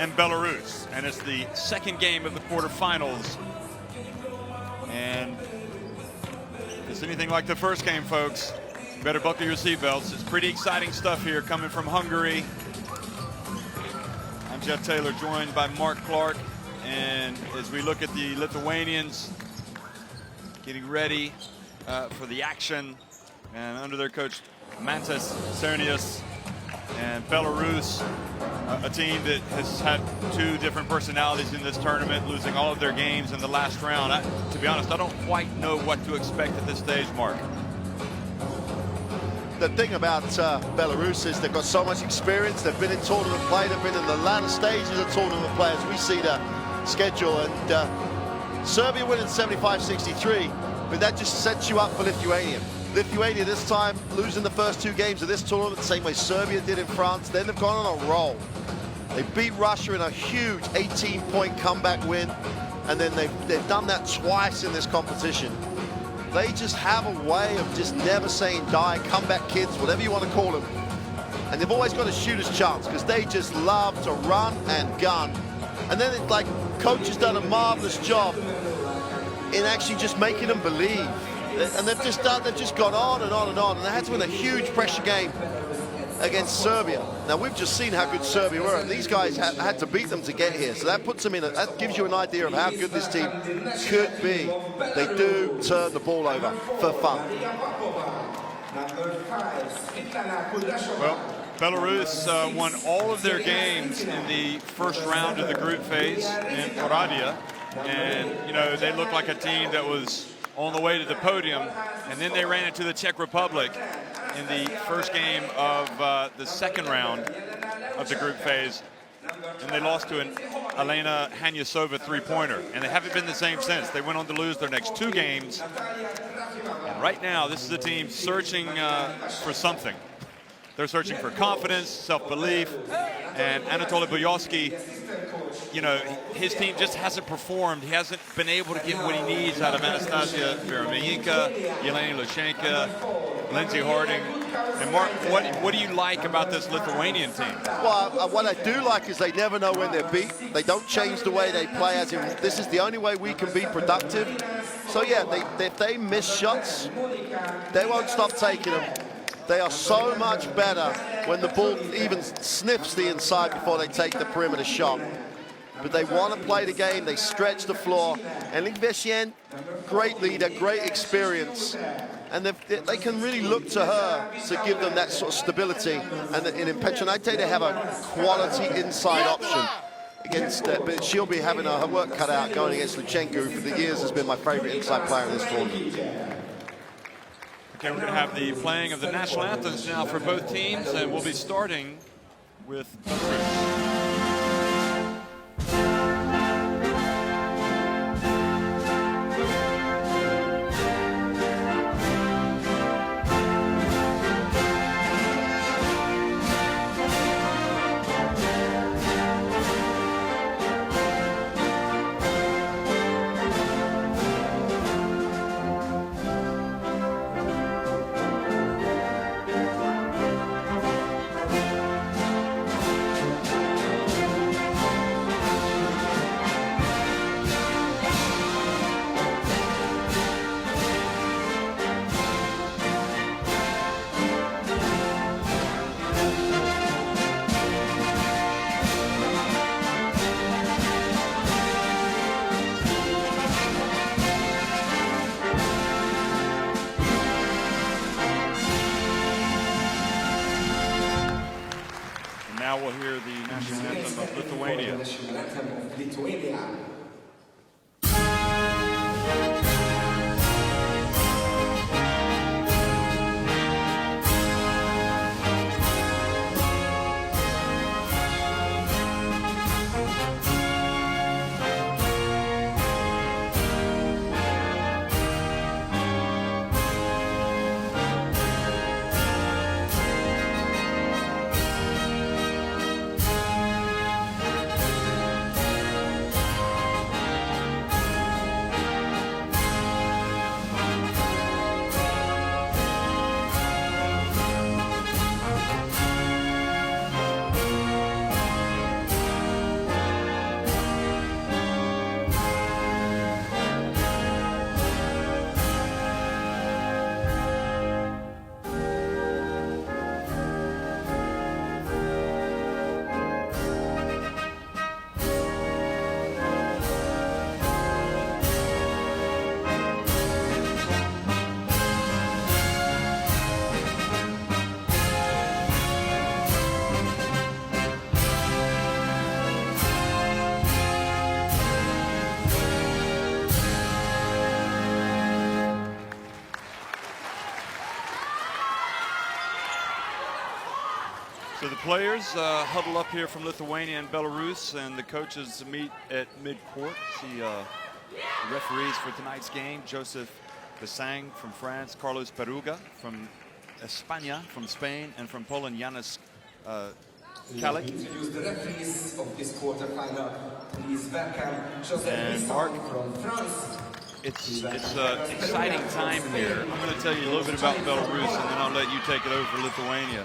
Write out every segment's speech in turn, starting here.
and Belarus. And it's the second game of the quarterfinals. And if it's anything like the first game, folks, you better buckle your seatbelts. It's pretty exciting stuff here coming from Hungary. I'm Jeff Taylor, joined by Mark Clark. And as we look at the Lithuanians getting ready for the action, and under their coach Mantas Cernius, and Belarus, a team that has had two different personalities in this tournament, losing all of their games in the last round. To be honest, I don't quite know what to expect at this stage, Mark. The thing about Belarus is they've got so much experience. They've been in tournament play. They've been in the latter stages of tournament play as we see the schedule. And Serbia winning 75-63, but that just sets you up for Lithuania. Lithuania this time losing the first two games of this tournament the same way Serbia did in France. Then they've gone on a roll. They beat Russia in a huge 18-point comeback win, and then they've done that twice in this competition. They just have a way of just never saying die, comeback kids, whatever you want to call them. And they've always got a shooter's chance because they just love to run and gun. And then it's like coach has done a marvelous job in actually just making them believe. And they've just gone on and on and on. And they had to win a huge pressure game against Serbia. Now we've just seen how good Serbia were, and these guys had to beat them to get here. So that puts them in. That gives you an idea of how good this team could be. They do turn the ball over for fun. Well, Belarus won all of their games in the first round of the group phase in Oradea, and you know they looked like a team that was on the way to the podium, and then they ran into the Czech Republic in the first game of the second round of the group phase, and they lost to an Elena Hanyasova three-pointer, and they haven't been the same since. They went on to lose their next two games, and right now this is a team searching for something. They're searching for confidence, self-belief, and Anatoly Boyovsky, you know, his team just hasn't performed. He hasn't been able to get what he needs out of Anastasia Veremenko, Yelena Lushenko, Lindsay Harding. And Mark, what do you like about this Lithuanian team? Well, what I do like is they never know when they're beat. They don't change the way they play, as in this is the only way we can be productive. So yeah, if they miss shots, they won't stop taking them. They are so much better when the ball even sniffs the inside before they take the perimeter shot. But they want to play the game, they stretch the floor. And Litvesien, great leader, great experience. And they can really look to her to give them that sort of stability. And in Petronite, they have a quality inside option against but she'll be having her work cut out going against Lushenko, who for the years has been my favorite inside player in this tournament. Okay, we're going to have the playing of the national anthems now for both teams, and we'll be starting with Belarus. Now we'll hear the national anthem of Lithuania. players huddle up here from Lithuania and Belarus, and the coaches meet at mid-court. The referees for tonight's game: Joseph Besang from France, Carlos Peruga from España, from Spain, and from Poland, Janusz Kalik. Introduce the referees of this quarterfinal. Please welcome Joseph And Besang Mark, from France. it's an exciting time here. I'm going to tell you a little bit about Belarus, and then I'll let you take it over for Lithuania.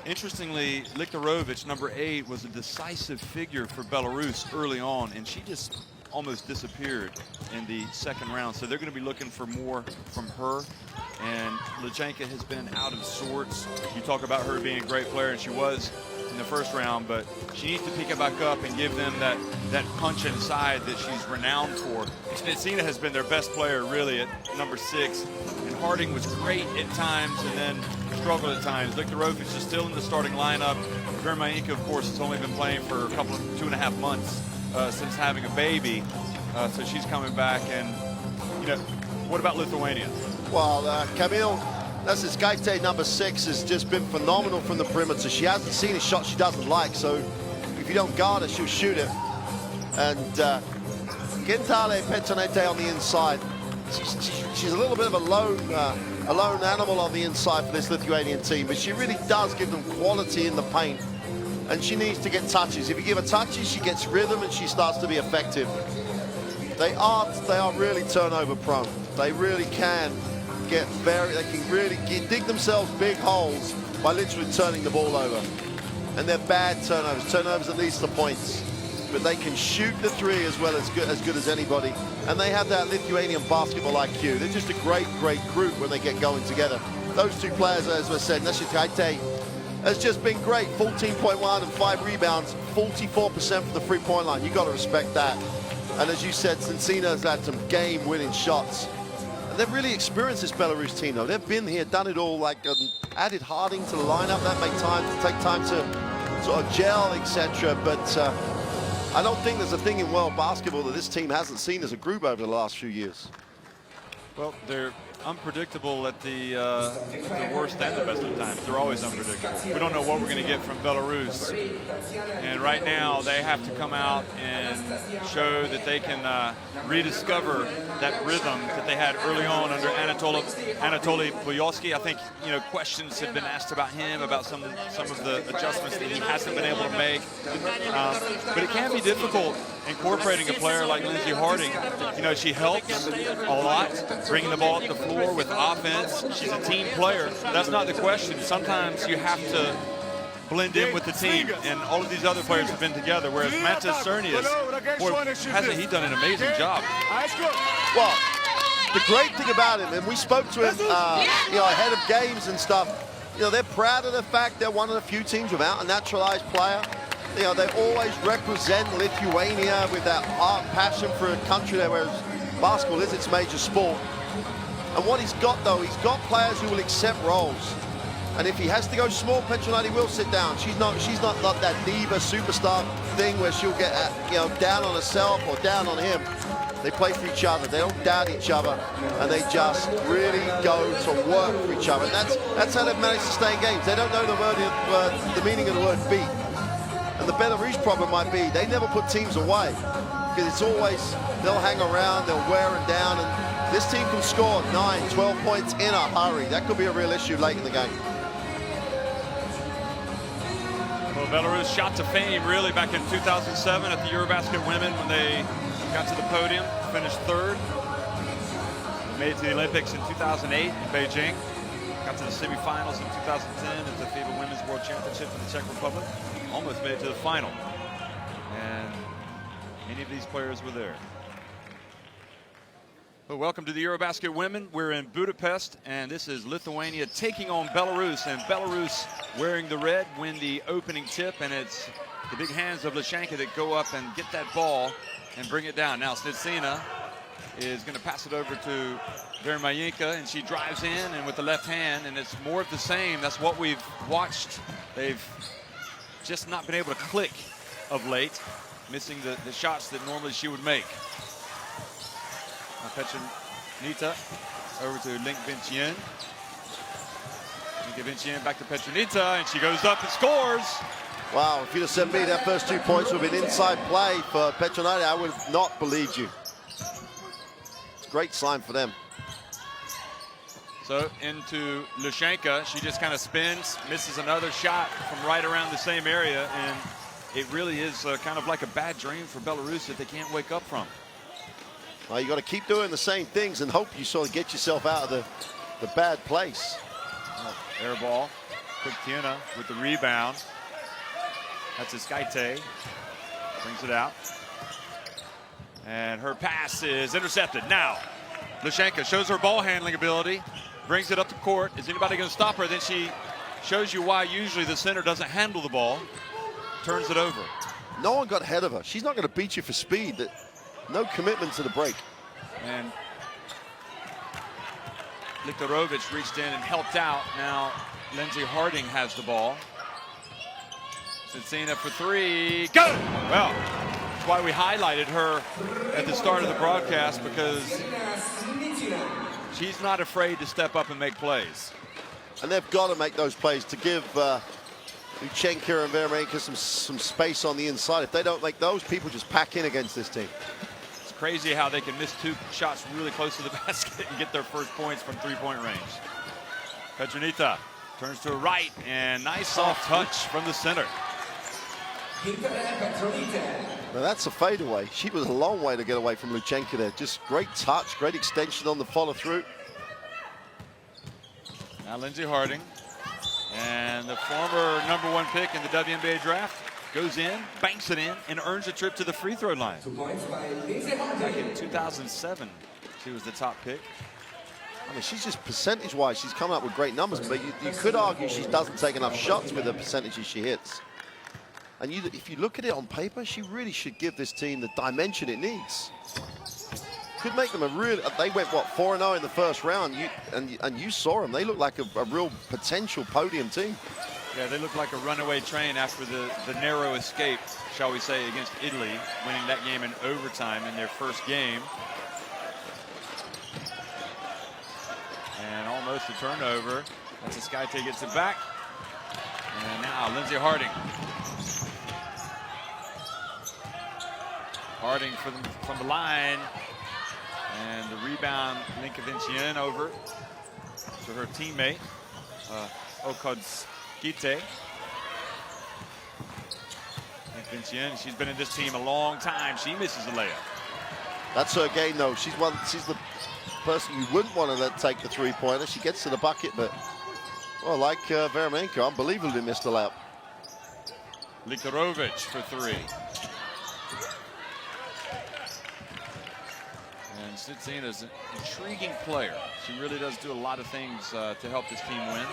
Interestingly, Liktarovic, number 8, was a decisive figure for Belarus early on, and she just almost disappeared in the second round. So they're going to be looking for more from her. And Lutsenko has been out of sorts. You talk about her being a great player, and she was in the first round, but she needs to pick it back up and give them that punch inside that she's renowned for. Snitsina has been their best player, really, at number 6. And Harding was great at times and then struggled at times. Liktarovic is still in the starting lineup. Vermainka, of course, has only been playing for a couple of 2.5 months since having a baby. So she's coming back. And, you know, what about Lithuania? Well, Camille, that's his Gaite, number 6, has just been phenomenal from the perimeter. She hasn't seen a shot she doesn't like, so if you don't guard her, she'll shoot it. And Gentale Petronete on the inside. She's a little bit of a lone animal on the inside for this Lithuanian team, but she really does give them quality in the paint. And she needs to get touches. If you give her touches, she gets rhythm and she starts to be effective. They are really turnover prone. They really can dig themselves big holes by literally turning the ball over. And they're bad turnovers that leads to points. But they can shoot the 3 as good as anybody. And they have that Lithuanian basketball IQ. They're just a great group when they get going together. Those 2 players, as I said, Nessie Gaite has just been great. 14.1 and 5 rebounds, 44% from the 3-point line. You got to respect that. And as you said, Snitsina has had some game-winning shots. And they've really experienced this Belarus team, though. They've been here, done it all, like added Harding to the lineup. That may take time to sort of gel, etc. But I don't think there's a thing in world basketball that this team hasn't seen as a group over the last few years. Well, they're unpredictable at the worst and the best of times. They're always unpredictable. We don't know what we're going to get from Belarus. And right now, they have to come out and show that they can rediscover that rhythm that they had early on under Anatoly Boyovsky. I think, you know, questions have been asked about him, about some of the adjustments that he hasn't been able to make. But it can be difficult incorporating a player like Lindsey Harding. You know, she helps a lot, bringing the ball up the floor with offense. She's a team player. That's not the question. Sometimes you have to blend in with the team, and all of these other players have been together, whereas Mantas Cernius, boy, hasn't he done an amazing job? Well, the great thing about him, and we spoke to him you know, ahead of games and stuff, you know, they're proud of the fact they're one of the few teams without a naturalized player. You know, they always represent Lithuania with that heart and passion for a country there where basketball is its major sport. And what he's got, though, he's got players who will accept roles. And if he has to go small, Petronati will sit down. She's not that diva superstar thing where she'll get you know, down on herself or down on him. They play for each other. They don't doubt each other, and they just really go to work for each other. And that's how they've managed to stay in games. They don't know the meaning of the word beat. And the Belarus problem might be they never put teams away, because it's always they'll hang around, they'll wear them down, and this team can score 9, 12 points in a hurry. That could be a real issue late in the game. Well, Belarus shot to fame really back in 2007 at the EuroBasket Women when they got to the podium, finished 3rd. Made it to the Olympics in 2008 in Beijing. Got to the semifinals in 2010 at the FIBA Women's World Championship in the Czech Republic. Almost made it to the final. And many of these players were there. Well, welcome to the EuroBasket Women. We're in Budapest, and this is Lithuania taking on Belarus. And Belarus, wearing the red, win the opening tip. And it's the big hands of Lutsenko that go up and get that ball and bring it down. Now Snitsina is going to pass it over to Vermainka, and she drives in and with the left hand, and it's more of the same. That's what we've watched. They've just not been able to click of late, missing the shots that normally she would make. Petronita over to Link Vincien. Linkovic back to Petronita, and she goes up and scores. Wow, if you'd have said me that first 2 points would have been inside play for Petronita, I would have not believed you. It's a great sign for them. So into Lushenka, she just kind of spins, misses another shot from right around the same area, and it really is kind of like a bad dream for Belarus that they can't wake up from. Well, you got to keep doing the same things and hope you sort of get yourself out of the bad place. Oh, air ball, quick Tiana with the rebound. That's a Skaite, brings it out. And her pass is intercepted. Now, Lushenka shows her ball handling ability, brings it up the court. Is anybody going to stop her? Then she shows you why usually the center doesn't handle the ball, turns it over. No one got ahead of her. She's not going to beat you for speed. No commitment to the break. And Lithuania reached in and helped out. Now Lindsay Harding has the ball. Cena for three. Go! Well, that's why we highlighted her at the start of the broadcast, because she's not afraid to step up and make plays. And they've got to make those plays to give Luchenko and Veremenko some space on the inside. If they don't make those, people just pack in against this team. It's crazy how they can miss 2 shots really close to the basket and get their first points from 3-point range. Petronita turns to her right, and nice soft touch from the center. Now that's a fadeaway. She was a long way to get away from Luchenko there. Just great touch, great extension on the follow through. Now Lindsay Harding, and the former #1 pick in the WNBA draft, goes in, banks it in, and earns a trip to the free throw line. 2 points by Lindsay Harding. Back in 2007, she was the top pick. I mean, she's just percentage-wise, she's coming up with great numbers, but you could argue she doesn't take enough shots with the percentages she hits. And if you look at it on paper, she really should give this team the dimension it needs. Could make them a real. They went what, 4-0 in the first round. You saw them. They look like a real potential podium team. Yeah, they look like a runaway train after the narrow escape, shall we say, against Italy, winning that game in overtime in their first game. And almost a turnover. That's a Skaite gets it back. And now Lindsay Harding. Harding from the line, and the rebound, Linkovic over to her teammate, Okodskite. Linkovic, she's been in this team a long time. She misses the layup. That's her game, though. She's the person you wouldn't want to let take the three-pointer. She gets to the bucket, but, well, like Veremenko, unbelievably missed the layup. Lithuania for 3. And Citsina is an intriguing player. She really does do a lot of things to help this team win.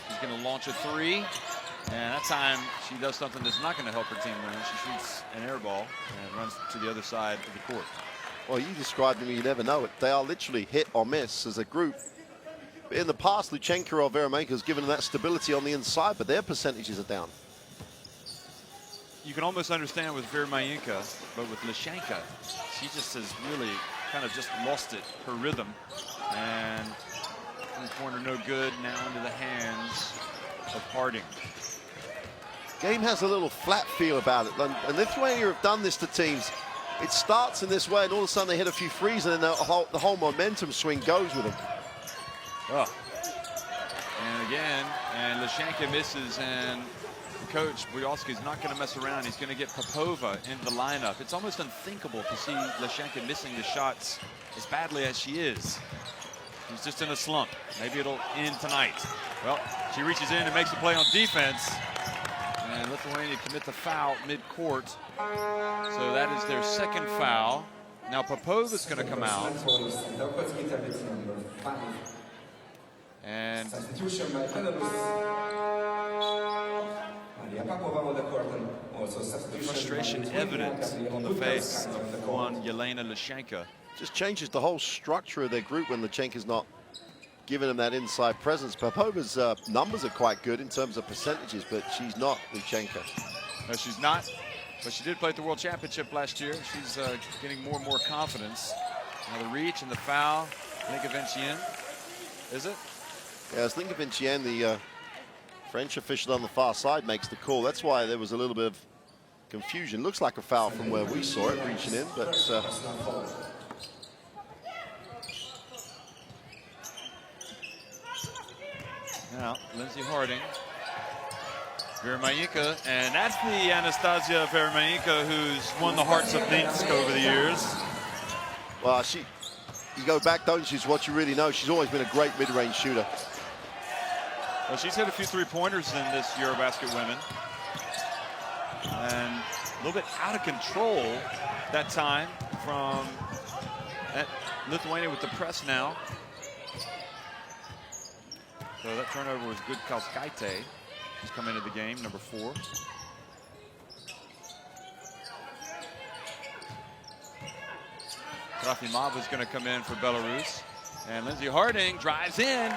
She's going to launch a 3. And that time she does something that's not going to help her team win. She shoots an air ball and runs to the other side of the court. Well, you described them, you never know it. They are literally hit or miss as a group. In the past, Luchenko or Veremenko has given them that stability on the inside, but their percentages are down. You can almost understand with Veremenko, but with Lushenka, she just has really kind of just lost it, her rhythm. And in the corner, no good. Now into the hands of Harding. Game has a little flat feel about it. And Lithuania have done this to teams. It starts in this way, and all of a sudden they hit a few threes, and then the whole momentum swing goes with them. Oh. And again, and Lushenka misses, and Coach Bujalski is not going to mess around. He's going to get Popova into the lineup. It's almost unthinkable to see Lushenka missing the shots as badly as she is. She's just in a slump. Maybe it'll end tonight. Well, she reaches in and makes a play on defense. And Lithuania commits a foul mid-court. So that is their second foul. Now Popova's going to come out. And substitution by Belarus. the frustration evident on the face of one Yelena Lushenka. Just changes the whole structure of their group when Luchenko's not giving them that inside presence. Popova's numbers are quite good in terms of percentages, but she's not Luchenko. No, she's not, but she did play at the World Championship last year. She's getting more and more confidence. Now the reach and the foul. Linkovic, is it? Yeah, I think Vincien, the French official on the far side, makes the call. That's why there was a little bit of confusion. Looks like a foul from where we saw it reaching in, but now Lindsay Harding, Vermainka, and that's the Anastasia Vermainka who's won the hearts of Minsk over the years. Well, you go back, don't you, to what you really know. She's always been a great mid-range shooter. Well, she's hit a few three-pointers in this EuroBasket women. And a little bit out of control that time from Lithuania with the press now. So that turnover was good. Kauskaite. She's come into the game, number 4. Trofimov is going to come in for Belarus. And Lindsay Harding drives in.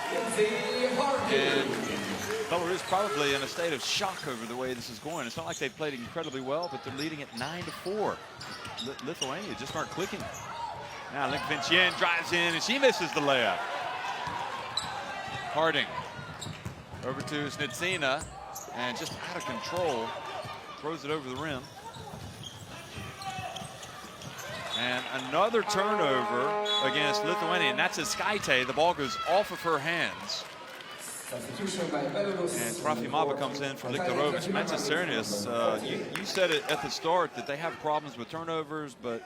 And Belarus probably in a state of shock over the way this is going. It's not like they've played incredibly well, but they're leading at 9-4. Lithuania just aren't clicking. Now Vincien drives in, and she misses the layup. Harding over to Snitsina, and just out of control, throws it over the rim. And another turnover against Lithuania, and that's Skaite. The ball goes off of her hands. And Trofimova comes in for Liktarovich. Manchester Cernius, you said it at the start that they have problems with turnovers, but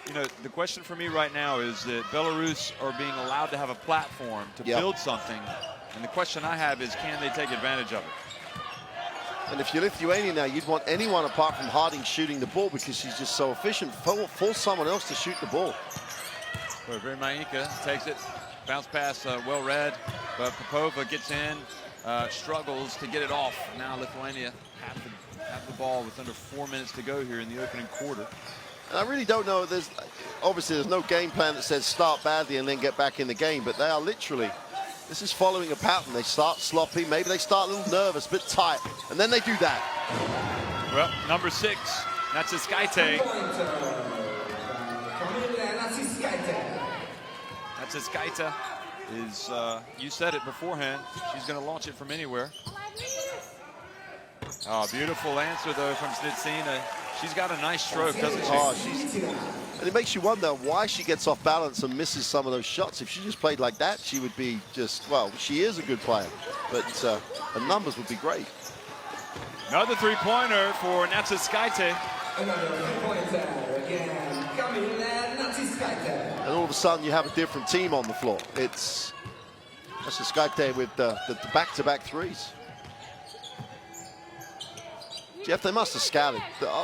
you know, the question for me right now is that Belarus are being allowed to have a platform to build something. And the question I have is, can they take advantage of it? And if you're Lithuania now, you'd want anyone apart from Harding shooting the ball because she's just so efficient. Force someone else to shoot the ball. Well, Vermainka takes it. Bounce pass, well read. But Popova gets in, struggles to get it off. Now Lithuania have the ball with under 4 minutes to go here in the opening quarter. And I really don't know. Obviously there's no game plan that says start badly and then get back in the game. But they are literally. This is following a pattern. They start sloppy, maybe they start a little nervous, a bit tight, and then they do that. Well, number 6, that's Skaite. That's Skaite. Is you said it beforehand. She's going to launch it from anywhere. Oh, beautiful answer though from Snitsina. She's got a nice stroke, doesn't she? Oh, and it makes you wonder why she gets off balance and misses some of those shots. If she just played like that, she would be just, well, she is a good player, but her numbers would be great. Another three-pointer for Natsa Skaite. Another three-pointer again, coming in, Natsa Skaite. And all of a sudden you have a different team on the floor. It's Natsa Skaite with the back-to-back threes. Jeff, they must have scouted.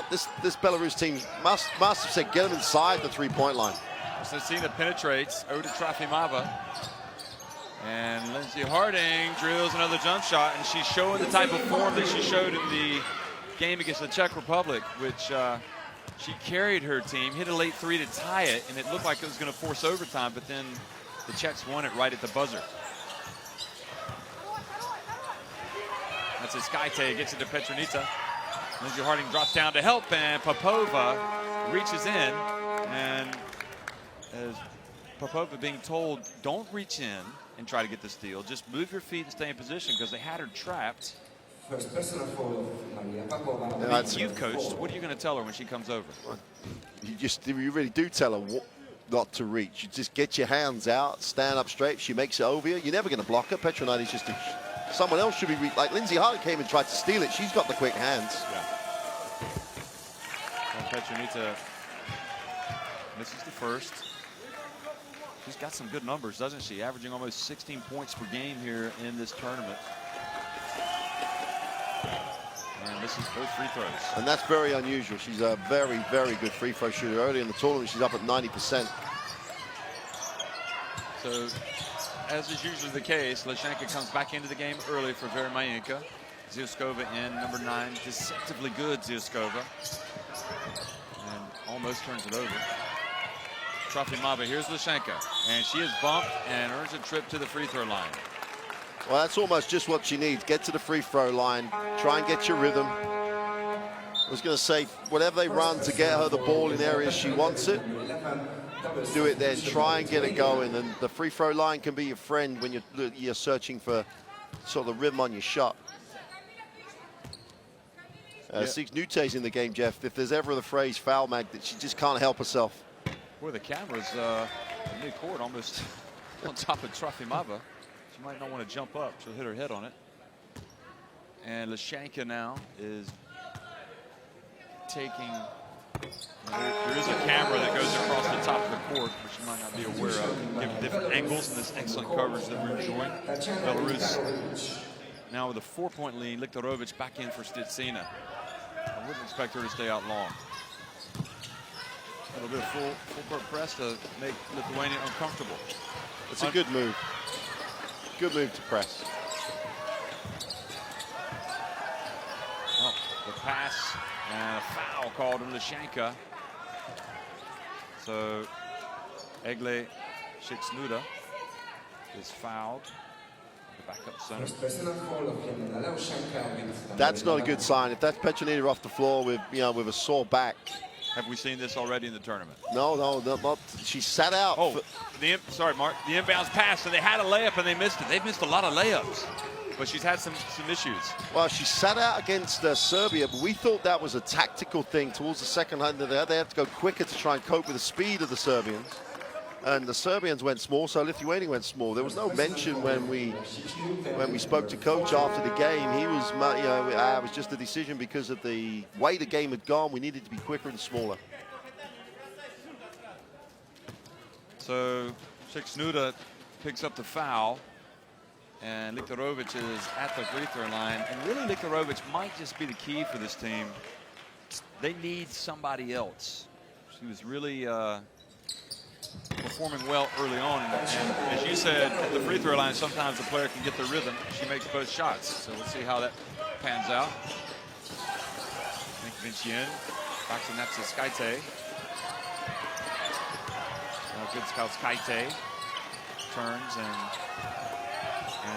This Belarus team must have said, get them inside the three-point line. Snitsina penetrates over to Trofimova. And Lindsay Harding drills another jump shot, and she's showing the type of form that she showed in the game against the Czech Republic, which she carried her team, hit a late 3 to tie it, and it looked like it was going to force overtime, but then the Czechs won it right at the buzzer. That's it. Skaite gets it to Petronita. Lindsay Harding drops down to help, and Popova reaches in. And as Popova being told, don't reach in and try to get the steal. Just move your feet and stay in position because they had her trapped. First personal foul, Maria Popova. You've coached. What are you going to tell her when she comes over? You really do tell her not to reach. You just get your hands out, stand up straight. She makes it over you. You're never going to block her. Petronita's just someone else should be like Lindsay Harding came and tried to steal it. She's got the quick hands. Yeah. Well, Petronita misses the first. She's got some good numbers, doesn't she? Averaging almost 16 points per game here in this tournament. And misses both free throws. And that's very unusual. She's a very, very good free throw shooter. Early in the tournament, she's up at 90%. So, as is usually the case, Leshenka comes back into the game early for Vermainka. Zyuskova in, number 9. Deceptively good, Zyuskova. And almost turns it over. Trofimova, here's Leshenka. And she is bumped and earns a trip to the free throw line. Well, that's almost just what she needs. Get to the free throw line. Try and get your rhythm. I was going to say, whatever they run to get her the ball in areas she wants it. do it then, try and get it going. And the free throw line can be your friend when you're searching for sort of the rhythm on your shot. Six Nute's in the game, Jeff. If there's ever the phrase foul mag, that she just can't help herself. Boy, the camera's mid-court, almost on top of Trofimova. She might not want to jump up. She'll hit her head on it. And Lishanka now is taking. There is a camera that goes across the top of the court, which you might not be aware of, giving different angles in this excellent coverage that we're enjoying. Belarus now with a 4-point lead. Liktorovic back in for Stitsina. I wouldn't expect her to stay out long. A little bit of full court press to make Lithuania uncomfortable. It's a good move. Good move to press. Oh, the pass and a foul called on Lishanka. So Egle Shiksnuda is fouled. The backup center. That's not a good sign. If that's Petronida off the floor with with a sore back. Have we seen this already in the tournament? No, not. She sat out. Oh, sorry, Mark. The inbounds pass, so they had a layup and they missed it. They've missed a lot of layups, but she's had some issues. Well, she sat out against Serbia, but we thought that was a tactical thing towards the second half. They had to go quicker to try and cope with the speed of the Serbians. And the Serbians went small, so Lithuania went small. There was no mention when we spoke to coach after the game. He was, it was just a decision because of the way the game had gone. We needed to be quicker and smaller. So Shiksnuda picks up the foul, and Liktorovic is at the free throw line. And really, Liktorovic might just be the key for this team. They need somebody else. She was really performing well early on, and as you said, at the free throw line, sometimes the player can get the rhythm. She makes both shots, so we'll see how that pans out. Vincian back to Natsa good scout Skaite turns, and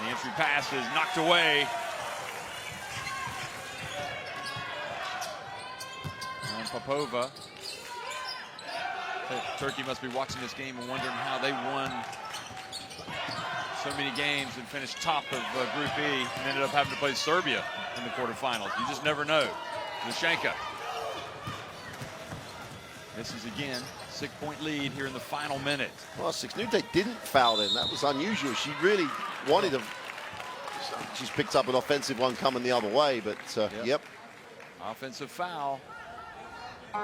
the entry pass is knocked away. And Popova. Turkey must be watching this game and wondering how they won so many games and finished top of Group E and ended up having to play Serbia in the quarterfinals. You just never know. Lishanka. This is again 6-point lead here in the final minute. Well, Shiksnuda didn't foul then. That was unusual. She really wanted to. She's picked up an offensive one coming the other way, but yep. Offensive foul. So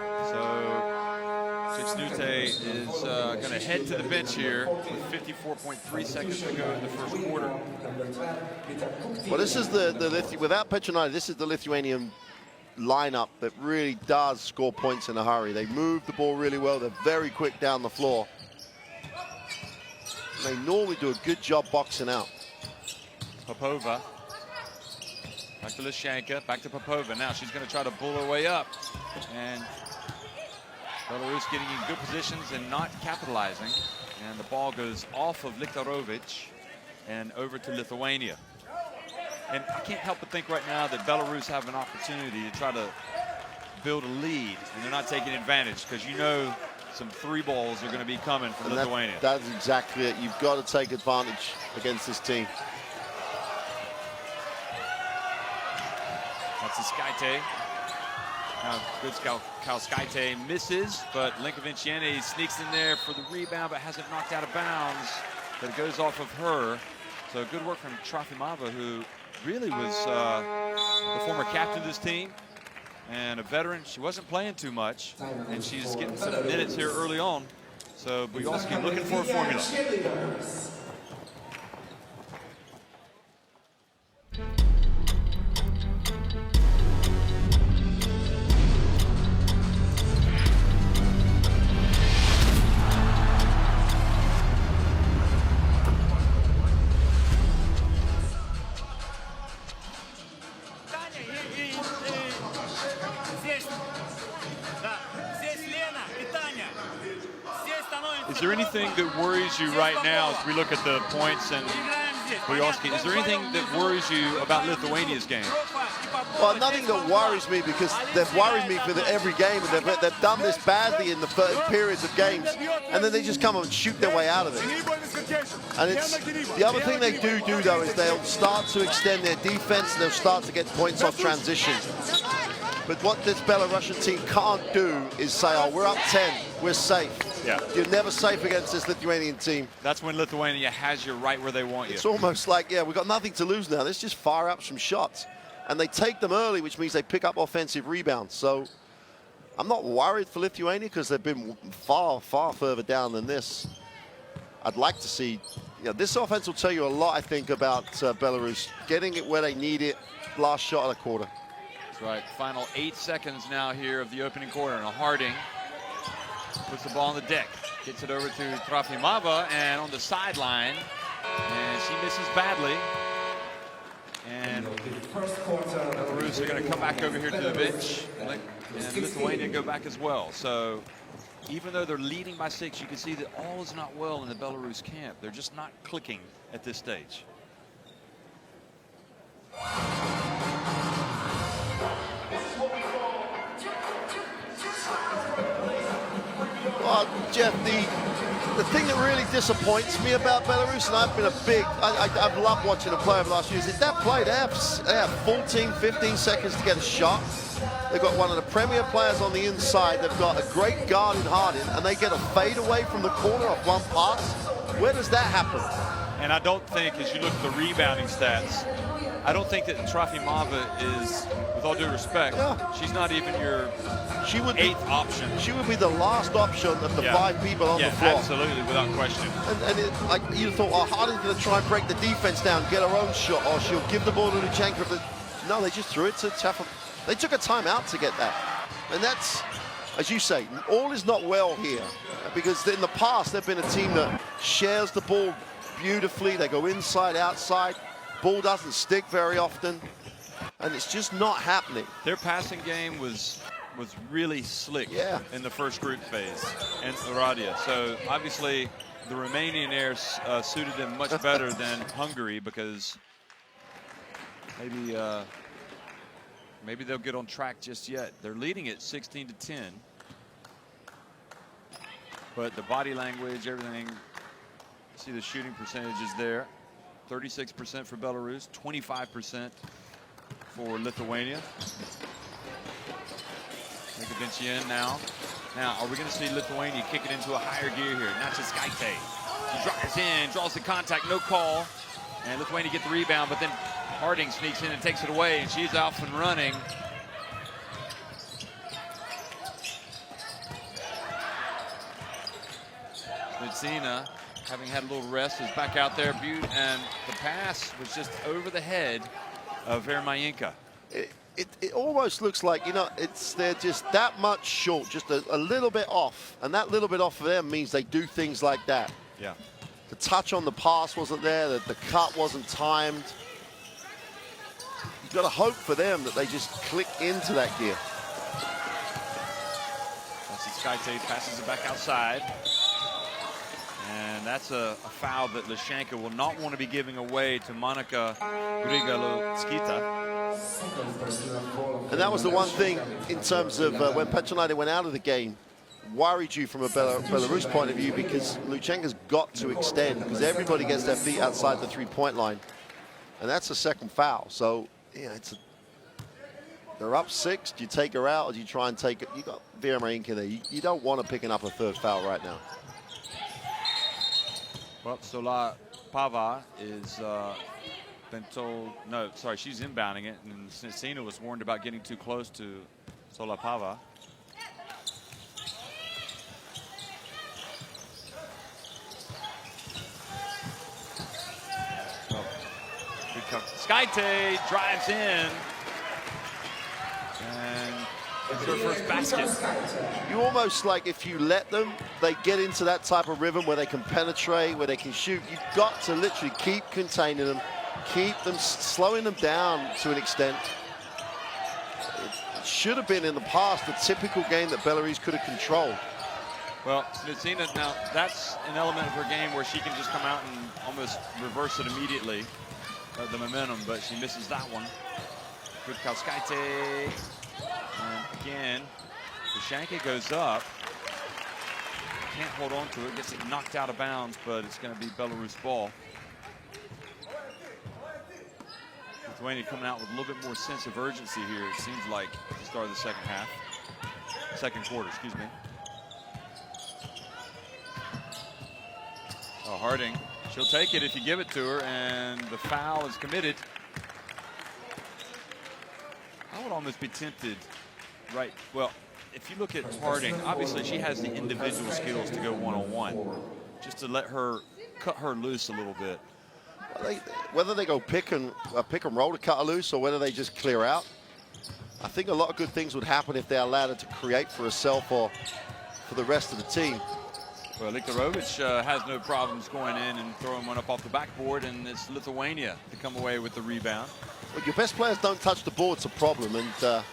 Shiksnuda is going to head to the bench here with 54.3 seconds to go in the first quarter. Well, this is without Petronida, this is the Lithuanian lineup that really does score points in a hurry. They move the ball really well. They're very quick down the floor. They normally do a good job boxing out. Popova. Back to Lishanka, back to Popova. Now she's going to try to bull her way up. And Belarus getting in good positions and not capitalizing. And the ball goes off of Liktorovic and over to Lithuania. And I can't help but think right now that Belarus have an opportunity to try to build a lead. And they're not taking advantage because you know some three balls are going to be coming from Lithuania. That's exactly it. You've got to take advantage against this team. That's a Skaite. Now, good Skaite misses, but Linkovinciene sneaks in there for the rebound, but hasn't knocked out of bounds. But it goes off of her. So good work from Trofimova, who really was the former captain of this team and a veteran. She wasn't playing too much, and she's getting some minutes here early on. So Bujalski looking for a formula. Is there anything that worries you right now as we look at the points and Bujalski? Is there anything that worries you about Lithuania's game? Well, nothing that worries me, because they've worried me for every game, and they've done this badly in the first periods of games, and then they just come up and shoot their way out of it. And it's the other thing they do though is they'll start to extend their defense, and they'll start to get points off transition. But what this Belarusian team can't do is say, oh, we're up 10, we're safe. Yeah. You're never safe against this Lithuanian team. That's when Lithuania has you right where they want you. It's almost like, yeah, we've got nothing to lose now. Let's just fire up some shots. And they take them early, which means they pick up offensive rebounds. So I'm not worried for Lithuania, because they've been far, far further down than this. I'd like to see, this offense will tell you a lot, I think, about Belarus. Getting it where they need it, last shot of the quarter. That's right. Final 8 seconds now here of the opening quarter. And Harding puts the ball on the deck, gets it over to Trofimova, and on the sideline, and she misses badly. And Belarus are going to come back over here to the bench, and Lithuania go back as well. So even though they're leading by 6, you can see that all is not well in the Belarus camp. They're just not clicking at this stage. Well, Jeff, the thing that really disappoints me about Belarus, and I've been I've loved watching them play over the last years, is that play, they have 14, 15 seconds to get a shot. They've got one of the premier players on the inside. They've got a great guard in Harding, and they get a fade away from the corner off one pass. Where does that happen? And I don't think, as you look at the rebounding stats, I don't think that Trofimova is, with all due respect, she's not even your eighth option. She would be the last option of the 5 people on the floor. Absolutely, without question. And like you thought, oh, Harding's going to try and break the defense down, get her own shot, or she'll give the ball to Luchenko. No, they just threw it to Teffa. They took a timeout to get that. And that's, as you say, all is not well here. Because in the past, they've been a team that shares the ball beautifully. They go inside, outside. Ball doesn't stick very often. And it's just not happening. Their passing game was really slick in the first group phase in Latvia. So obviously the Romanian suited them much better than Hungary, because maybe they'll get on track just yet. They're leading it 16-10. But the body language, everything, see the shooting percentages there. 36% for Belarus, 25% for Lithuania. Nikovincian now. Now, are we going to see Lithuania kick it into a higher gear here? Nachiskaite. He drives in, draws the contact, no call. And Lithuania get the rebound, but then Harding sneaks in and takes it away, and she's off and running. Smitsina, having had a little rest, is back out there. And the pass was just over the head of Vermayinka. It almost looks like, they're just that much short, just a little bit off. And that little bit off for them means they do things like that. Yeah. The touch on the pass wasn't there, the cut wasn't timed. You've got to hope for them that they just click into that gear. Nachiskaite passes it back outside. And that's a foul that Luchenko will not want to be giving away to Monika Grigalutskita. And that was the one thing in terms of when Petrolide went out of the game, worried you from a Belarus point of view, because Luchenko's got to extend, because everybody gets their feet outside the three-point line. And that's a second foul. So, they're up 6. Do you take her out, or do you try and take it? You got Vermayinka there. You don't want to picking up a third foul right now. Well, Sola Pava is been told, no, sorry, she's inbounding it, and Smitsina was warned about getting too close to Sola Pava. Oh, good cover. Skaite drives in, and it's her first basket. You almost, like, if you let them, they get into that type of rhythm where they can penetrate, where they can shoot. You've got to literally keep containing them, keep them, slowing them down to an extent. It should have been in the past the typical game that Belarus could have controlled. Well, Smitsina, now that's an element of her game where she can just come out and almost reverse it immediately, the momentum, but she misses that one. Good Kauskaite. And again, Kashanke goes up. Can't hold on to it. Gets it knocked out of bounds, but it's going to be Belarus ball. Lithuania coming out with a little bit more sense of urgency here, it seems like, at the start of the second quarter, excuse me. Oh, Harding, she'll take it if you give it to her, and the foul is committed. I would almost be tempted, right? Well, if you look at Harding, obviously she has the individual skills to go one-on-one, just to let her cut her loose a little bit. Whether they go pick and roll to cut her loose, or whether they just clear out, I think a lot of good things would happen if they allowed her to create for herself or for the rest of the team. Well, Lithuania has no problems going in and throwing one up off the backboard, and it's Lithuania to come away with the rebound. Well, your best players don't touch the board, it's a problem, and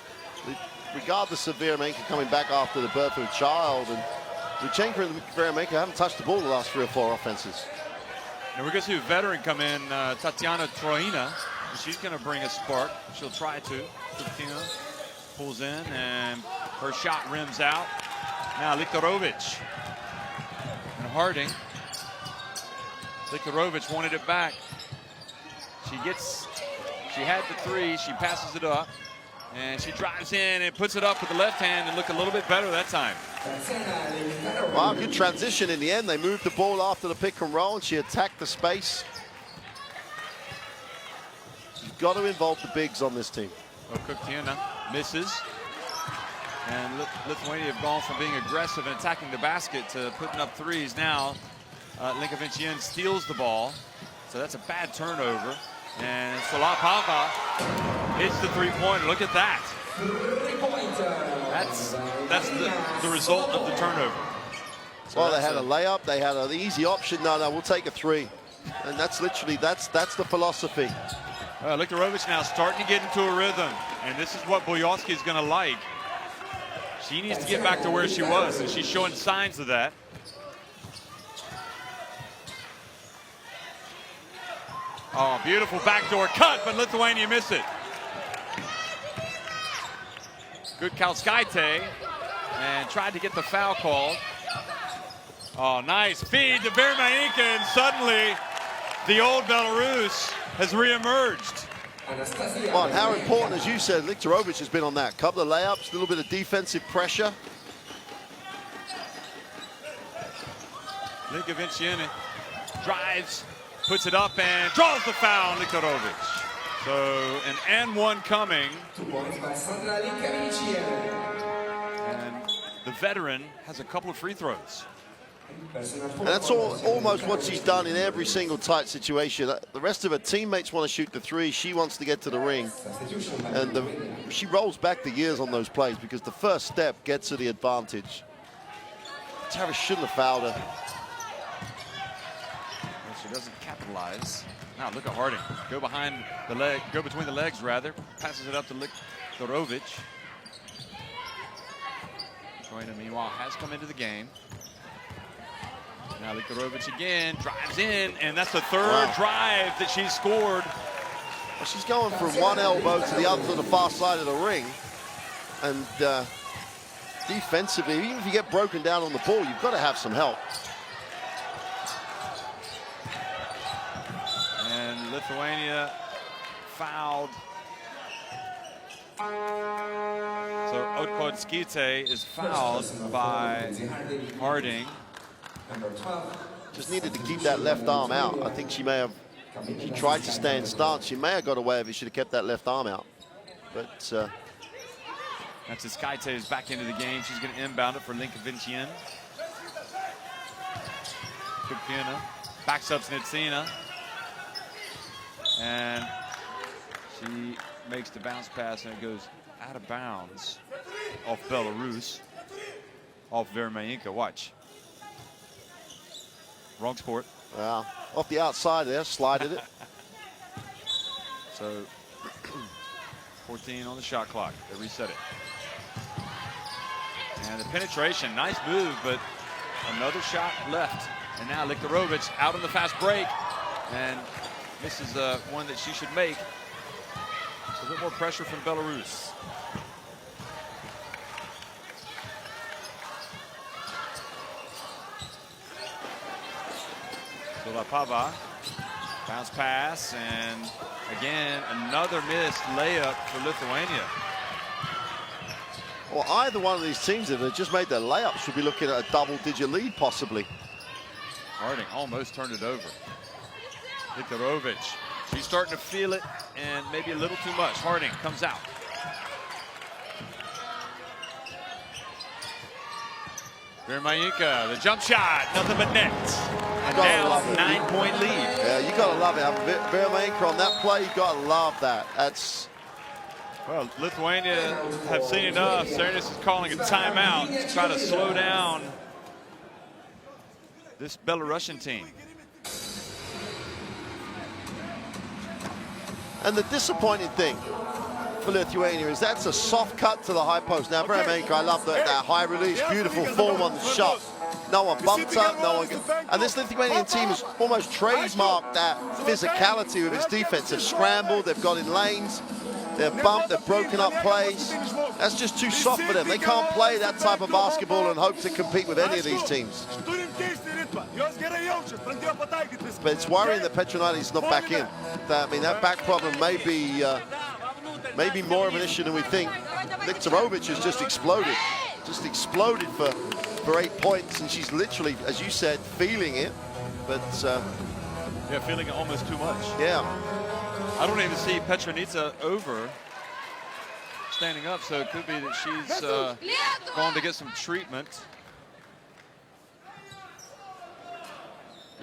regardless of Veremenko coming back after the birth of a child, and Luchenko and Veremenko haven't touched the ball the last 3 or 4 offenses. Now we're going to see a veteran come in, Tatiana Troina. She's going to bring a spark. She'll try to. Tatiana pulls in, and her shot rims out. Now Lithuania and Harding. Lithuania wanted it back. She had the 3. She passes it up, and she drives in and puts it up with the left hand and looked a little bit better that time. Wow, good transition in the end. They moved the ball after the pick and roll, and she attacked the space. You've got to involve the bigs on this team. Oh, Kuktiana misses. And Lithuania have gone from being aggressive and attacking the basket to putting up 3s now. Linkovic steals the ball. So that's a bad turnover. And Solapava hits the 3-pointer. Look at that. That's the result of the turnover. So well, they had a layup. They had an easy option. No, we'll take a 3. And that's literally, that's the philosophy. Lithuania now starting to get into a rhythm. And this is what Boyovsky is going to like. She needs to get back to where she was, and she's showing signs of that. Oh, beautiful backdoor cut, but Lithuania missed it. Good Kauskaite, and tried to get the foul called. Oh, nice feed to Veremenko, and suddenly the old Belarus has reemerged. Well, how important, as you said, Lithuania has been on that. Couple of layups, a little bit of defensive pressure. Linkovic drives, puts it up, and draws the foul on Lithuania. So an and 1 coming. And the veteran has a couple of free throws. And that's almost what she's done in every single tight situation. The rest of her teammates want to shoot the 3. She wants to get to the ring. And she rolls back the years on those plays because the first step gets her the advantage. Tavis shouldn't have fouled her. Well, she doesn't capitalize. Now look at Harding. Go behind the leg, go between the legs rather. Passes it up to Lithuania. Troina, meanwhile, has come into the game. Now Lithuania again drives in, and that's the 3rd drive that she's scored. Well, she's going from one elbow to the other to the far side of the ring. And defensively, even if you get broken down on the ball, you've got to have some help. And Lithuania fouled. So Otkodskite is fouled by Harding. Just needed to keep that left arm out. I think she tried to stay in stance. She may have got away if she should have kept that left arm out. But that's Skite is back into the game. She's going to inbound it for Linkovic. Kupina backs up Snitsina. And she makes the bounce pass, and it goes out of bounds off Belarus, off Veremenko. Watch. Wrong sport. Wow. Off the outside there, slided it. So 14 on the shot clock. They reset it. And the penetration, nice move, but another shot left. And now Lithuania out on the fast break. And this is one that she should make. A bit more pressure from Belarus. Solapava, bounce pass, and again, another missed layup for Lithuania. Well, either one of these teams, if they just made their layup, should be looking at a double-digit lead, possibly. Harding almost turned it over. Viktorovich, she's starting to feel it, and maybe a little too much. Harding comes out. Vermayinka, the jump shot, nothing but net. And now 9-point lead. Yeah, you gotta love it. Vermayinka on that play, you gotta love that. That's. Well, Lithuania have seen enough. Cernas is calling a timeout to try to slow down this Belarusian team. And the disappointing thing for Lithuania is that's a soft cut to the high post. Now, Vermayinka, I love that high release, beautiful form on the shot. No one bumped up, no one. And this Lithuanian team has almost trademarked that physicality with its defense. They've scrambled, they've got in lanes, they've bumped, they've broken up plays. That's just too soft for them. They can't play that type of basketball and hope to compete with any of these teams. But it's worrying that Petronaitis not back in. I mean, that back problem may be more of an issue than we think. Viktorovich has just exploded. Just exploded for 8 points, and she's literally, as you said, feeling it. But yeah, feeling it almost too much. Yeah. I don't even see Petronitsa over standing up, so it could be that she's going to get some treatment.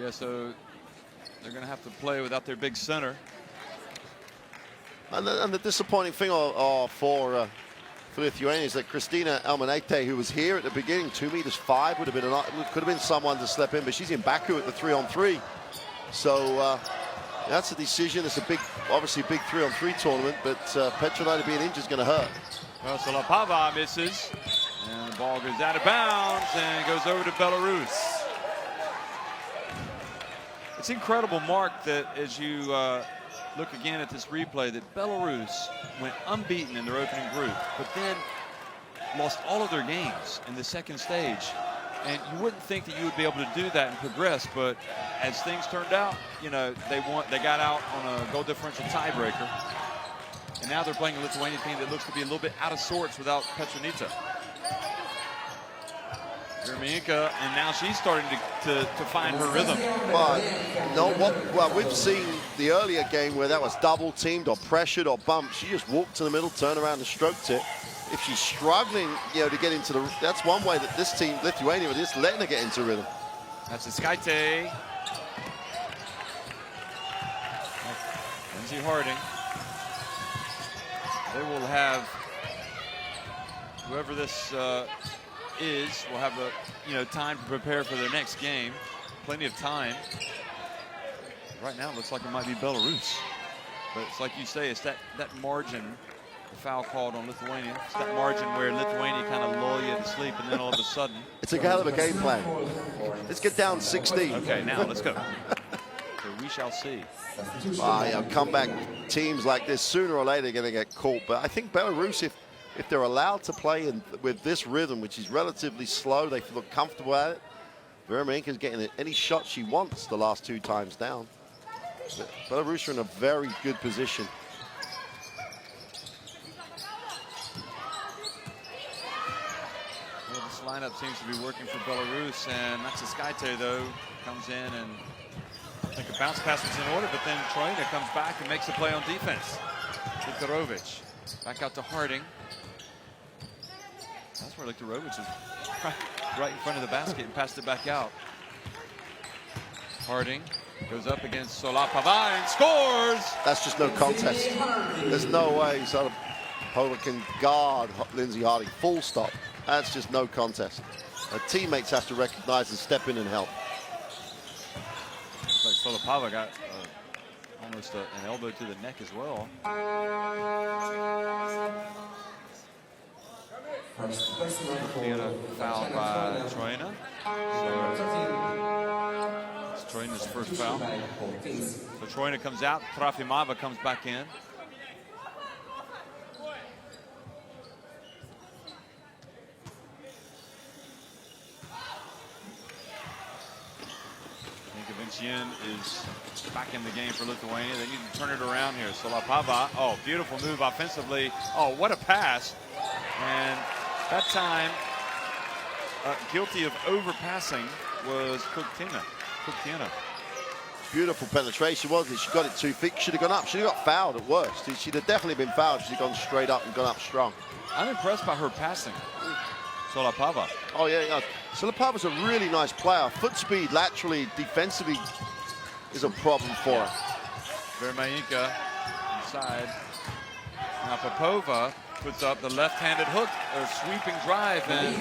Yeah, so they're going to have to play without their big center. And the disappointing thing for Lithuania is that Christina Elmanete, who was here at the beginning, 2'5" would have been could have been someone to step in, but she's in Baku at the 3-on-3. So that's a decision. It's a big, obviously big 3-on-3 tournament, but Petronaitis being injured is going to hurt. Well, Solapava misses, and the ball goes out of bounds and goes over to Belarus. It's incredible, Mark, that as you look again at this replay, that Belarus went unbeaten in their opening group, but then lost all of their games in the second stage. And you wouldn't think that you would be able to do that and progress, but as things turned out, you know, they got out on a goal differential tiebreaker. And now they're playing a Lithuanian team that looks to be a little bit out of sorts without Petronitsa. Vermayinka, and now she's starting to find her rhythm. Well, we've seen the earlier game where that was double teamed or pressured or bumped. She just walked to the middle, turned around and stroked it. If she's struggling, you know, to get into the, that's one way that this team, Lithuania, is just letting her get into rhythm. That's a Skaite. Lindsay Harding. They will have, whoever this is, will have time to prepare for their next game. Plenty of time. Right now it looks like it might be Belarus. But it's like you say, it's that margin, the foul called on Lithuania. It's that margin where Lithuania kind of lull you to sleep, and then all of a sudden. It's a hell of a game plan. Let's get down 16. Okay, now let's go. So we shall see. Comeback teams like this, sooner or later, are going to get caught. But I think Belarus, if they're allowed to play with this rhythm, which is relatively slow, they feel comfortable at it. Vermayinka's getting any shot she wants the last 2 times down. But Belarus are in a very good position. Well, this lineup seems to be working for Belarus, and Skaite, though, comes in, and I think a bounce pass was in order, but then Troina comes back and makes a play on defense. Viktorovich back out to Harding. That's where Viktorovich is right in front of the basket and passed it back out. Harding goes up against Solapava and scores! That's just no contest. There's no way Solapava can guard Lindsay Harding. Full stop. That's just no contest. Her teammates have to recognize and step in and help. Looks like Solapava got almost an elbow to the neck as well. Being a foul by Troina. So it's Troina's first foul. So Troina comes out, Trofimova comes back in. Linkevičian is back in the game for Lithuania. They need to turn it around here. Solapava, oh, beautiful move offensively. Oh, what a pass. And that time, guilty of overpassing was Kuktina. Beautiful penetration, wasn't it? She got it 2 feet. Should have gone up. Should have got fouled at worst. She'd have definitely been fouled. She'd have gone straight up and gone up strong. I'm impressed by her passing. Solapava. Oh, yeah. Solapava's a really nice player. Foot speed laterally, defensively is a problem for her. Vermainka inside. Now Popova puts up the left-handed hook, or sweeping drive, and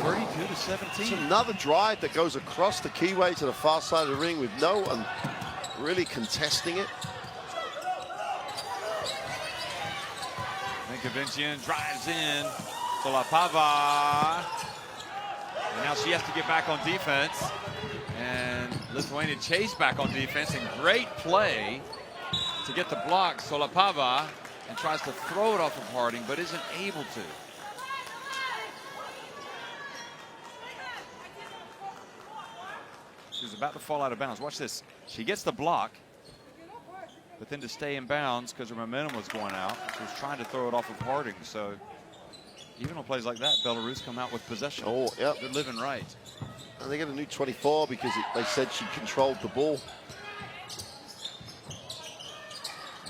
32-17. It's another drive that goes across the keyway to the far side of the ring with no one really contesting it. Linkevičian drives in. Solapava. And now she has to get back on defense. And Lithuania chased back on defense, and great play to get the block. Solapava, and tries to throw it off of Harding, but isn't able to. She's about to fall out of bounds. Watch this. She gets the block, but then to stay in bounds because her momentum was going out, she was trying to throw it off of Harding. So even on plays like that, Belarus come out with possession. Oh, yep. They're living right. And they get a new 24 because they said she controlled the ball.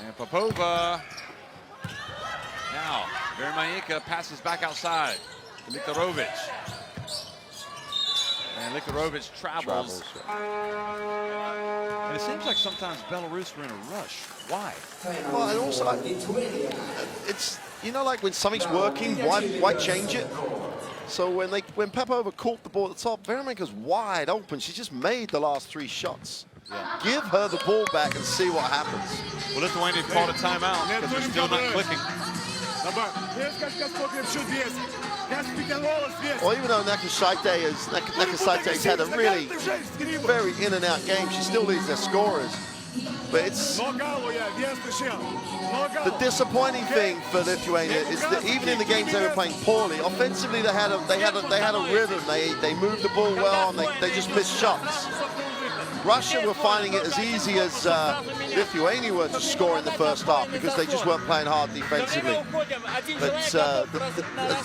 And Popova. Now, Vermainka passes back outside to Likarovic. And Likarovic travels. And it seems like sometimes Belarus were in a rush. Why? Well, and also, it's, you know, like when something's working, why change it? So when Popova caught the ball at the top, Vermainka's wide open. She just made the last 3 shots. Yeah. Give her the ball back and see what happens. Well, Lithuania called a timeout because they're still not clicking. Well, even though Nakasaite's had a really very in and out game, she still leads their scorers. But it's the disappointing thing for Lithuania is that even in the games they were playing poorly, offensively they had a rhythm. They moved the ball well and they just missed shots. Russia were finding it as easy as Lithuania were to score in the first half because they just weren't playing hard defensively. But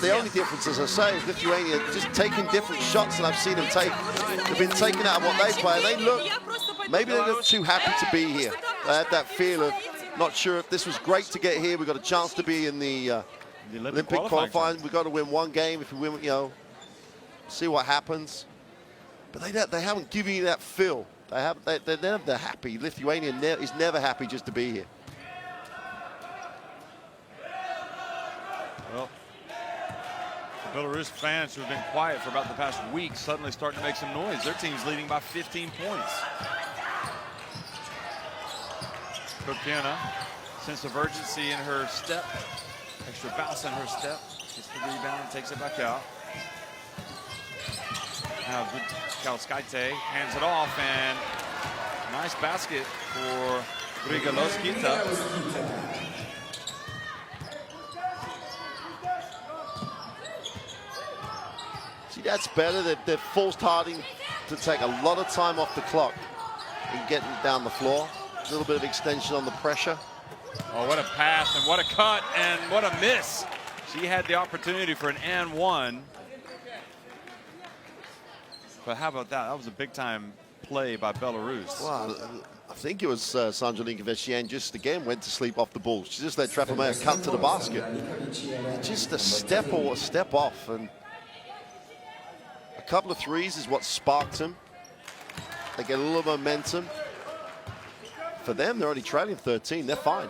the only difference, as I say, is Lithuania just taking different shots than I've seen them take. They've been taken out of what they play. Maybe they look too happy to be here. They had that feel of not sure if this was great to get here. We've got a chance to be in the Olympic qualifying. We've got to win one game. If we win, see what happens. But they haven't given you that feel. They're never happy. Lithuania is never happy just to be here. Well, the Belarus fans who have been quiet for about the past week suddenly starting to make some noise. Their team's leading by 15 points. Kuktina, sense of urgency in her step. Extra bounce in her step. Gets the rebound, takes it back out. Now Kalskaite hands it off, and nice basket for Brigaloskita. See, that's better. They've forced Harding to take a lot of time off the clock and getting down the floor. A little bit of extension on the pressure. Oh, what a pass, and what a cut, and what a miss. She had the opportunity for an and one. But how about that? That was a big-time play by Belarus. Well, I think it was Sandra Linkevičian just again went to sleep off the ball. She just let Trefilmea cut to the basket. Just a step or a step off, and a couple of threes is what sparked them. They get a little momentum. For them, they're only trailing 13. They're fine.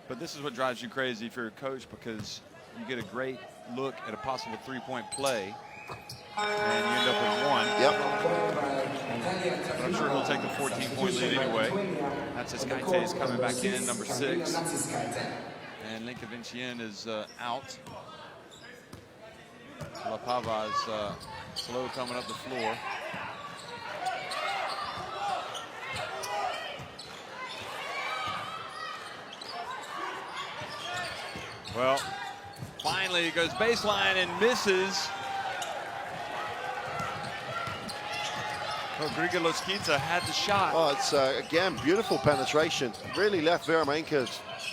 But this is what drives you crazy if you're a coach, because you get a great look at a possible three-point play. And you end up with one. Yep. But I'm sure he'll take the 14-point lead anyway. Natsaskaite is coming back in, number 6. And Linkevičian is out. Solapava is slow coming up the floor. Well, finally he goes baseline and misses. Rodrigo Loskita had the shot. Oh, it's, again, beautiful penetration. Really left Veramenka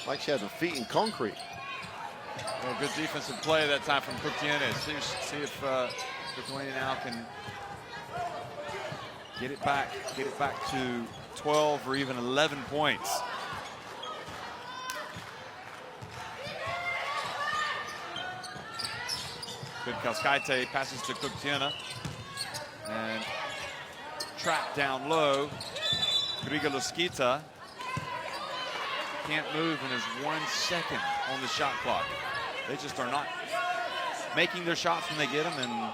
like she had her feet in concrete. Well, good defensive play that time from Kuktianis. See if Lithuania now can get it back to 12 or even 11 points. Good Kauskaite passes to Kuktiana. And trapped down low. Rodrigo Loskita can't move and is 1 second on the shot clock. They just are not making their shots when they get them, and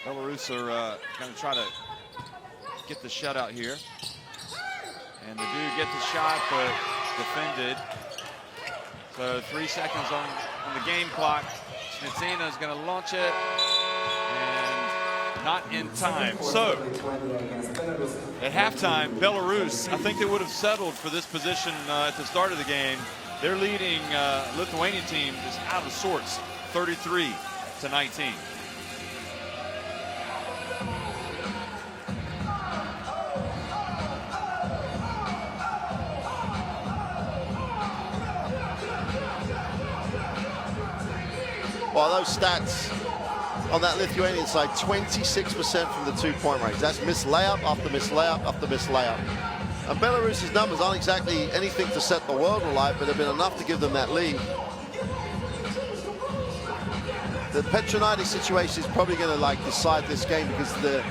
Belarus are going to try to get the shutout here. And they do get the shot, but defended. So 3 seconds on the game clock. Schnitzina is going to launch it, and not in time. So at halftime, Belarus, I think they would have settled for this position at the start of the game. Their leading Lithuanian team is out of sorts, 33-19. Well, those stats on that Lithuanian side, 26% from the two-point range. That's missed layup after missed layup after missed layup. And Belarus's numbers aren't exactly anything to set the world alight, but have been enough to give them that lead. The Petronaitis situation is probably going to decide this game, because her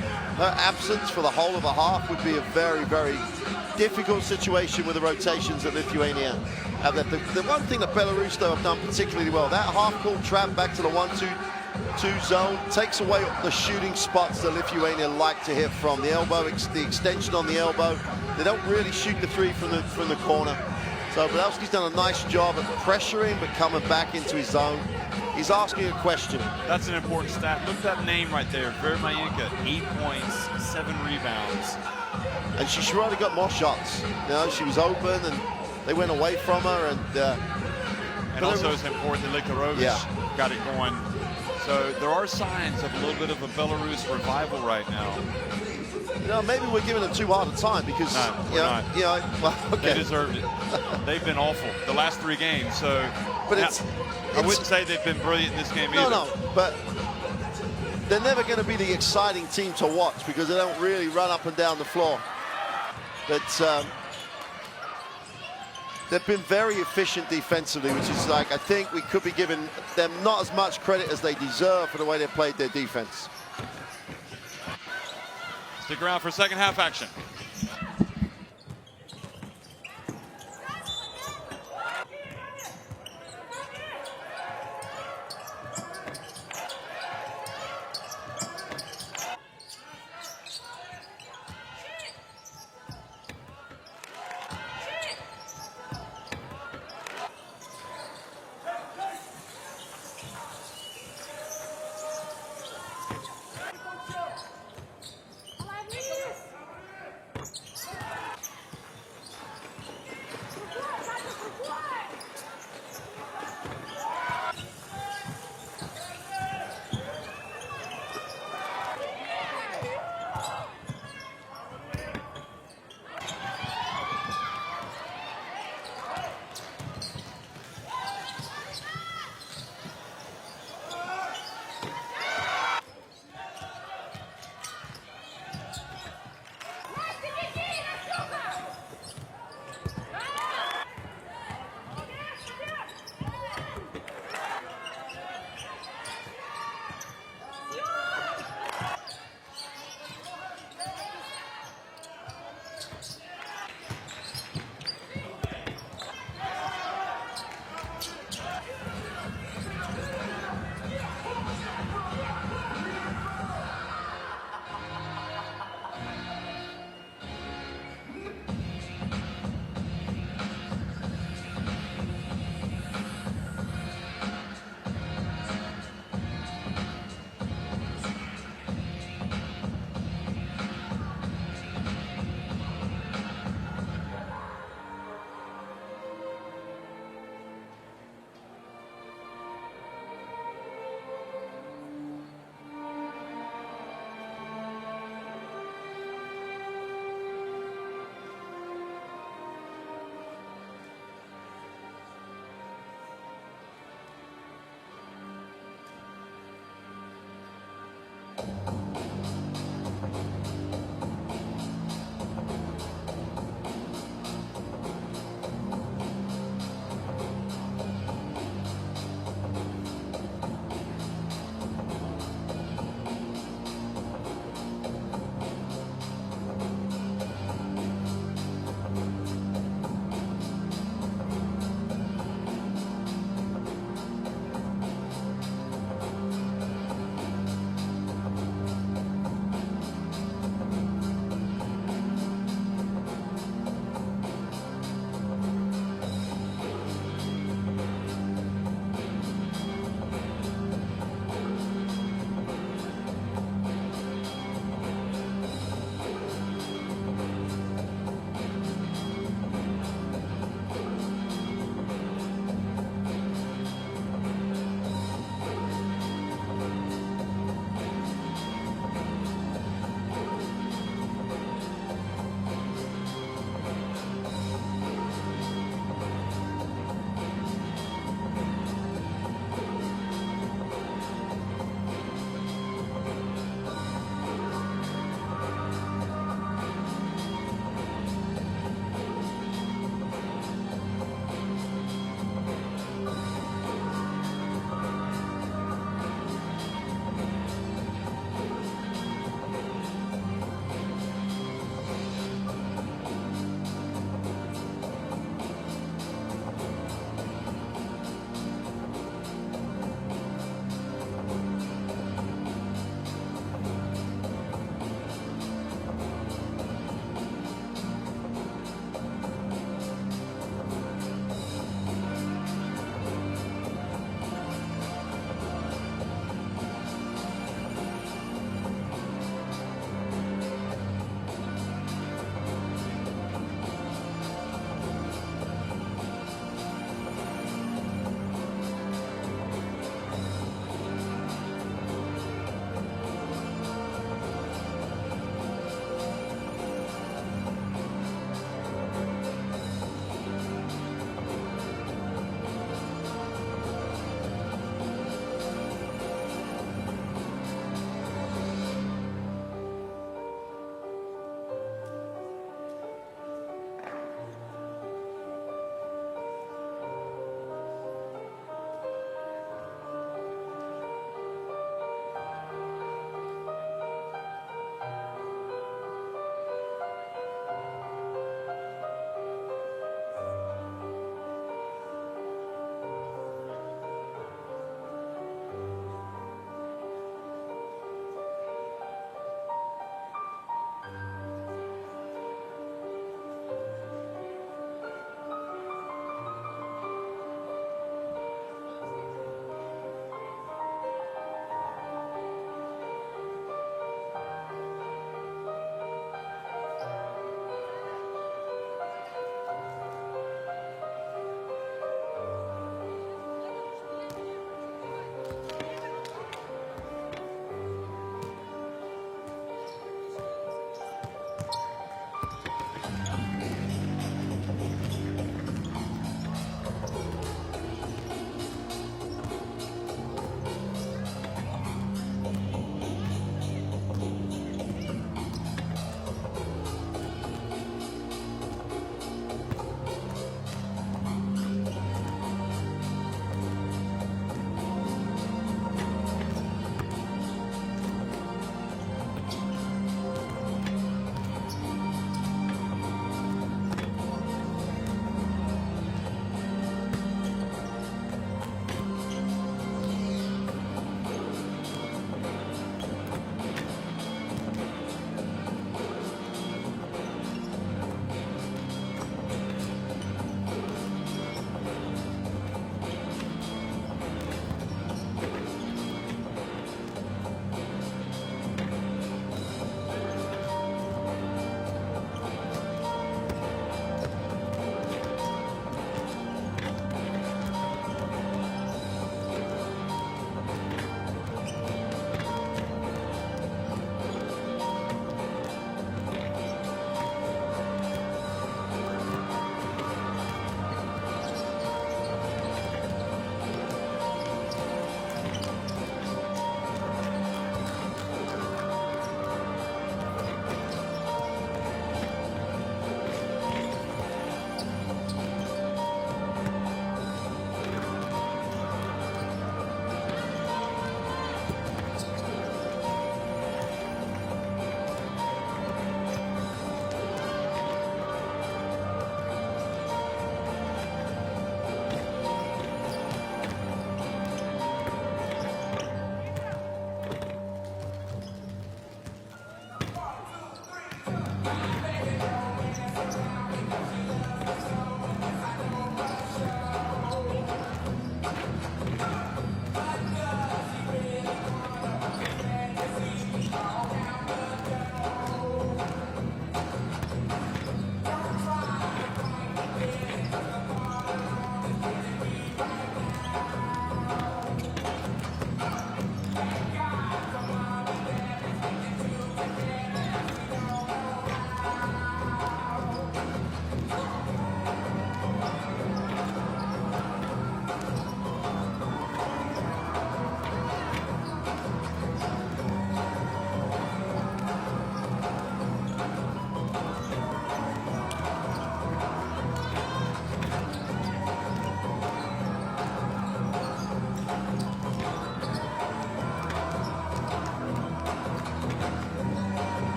absence for the whole of a half would be a very, very difficult situation with the rotations that Lithuania have. The one thing that Belarus, though, have done particularly well, that half-court trap back to the 1-2 zone takes away the shooting spots that Lithuania like to hit from. The elbow, the extension on the elbow. They don't really shoot the three from the corner. So Belowski's done a nice job at pressuring but coming back into his zone. He's asking a question. That's an important stat. Look at that name right there, Veramenka, 8 points, 7 rebounds. And she should have got more shots. You know, she was open and they went away from her. And also it's important that Likarovic got it going. So there are signs of a little bit of a Belarus revival right now. You know, maybe we're giving them too hard a time, because well, okay. They deserved it. They've been awful the last 3 games. So, but I wouldn't say they've been brilliant in this game either. No, but they're never going to be the exciting team to watch, because they don't really run up and down the floor. But they've been very efficient defensively, which is I think we could be giving them not as much credit as they deserve for the way they played their defense. Stick around for second half action.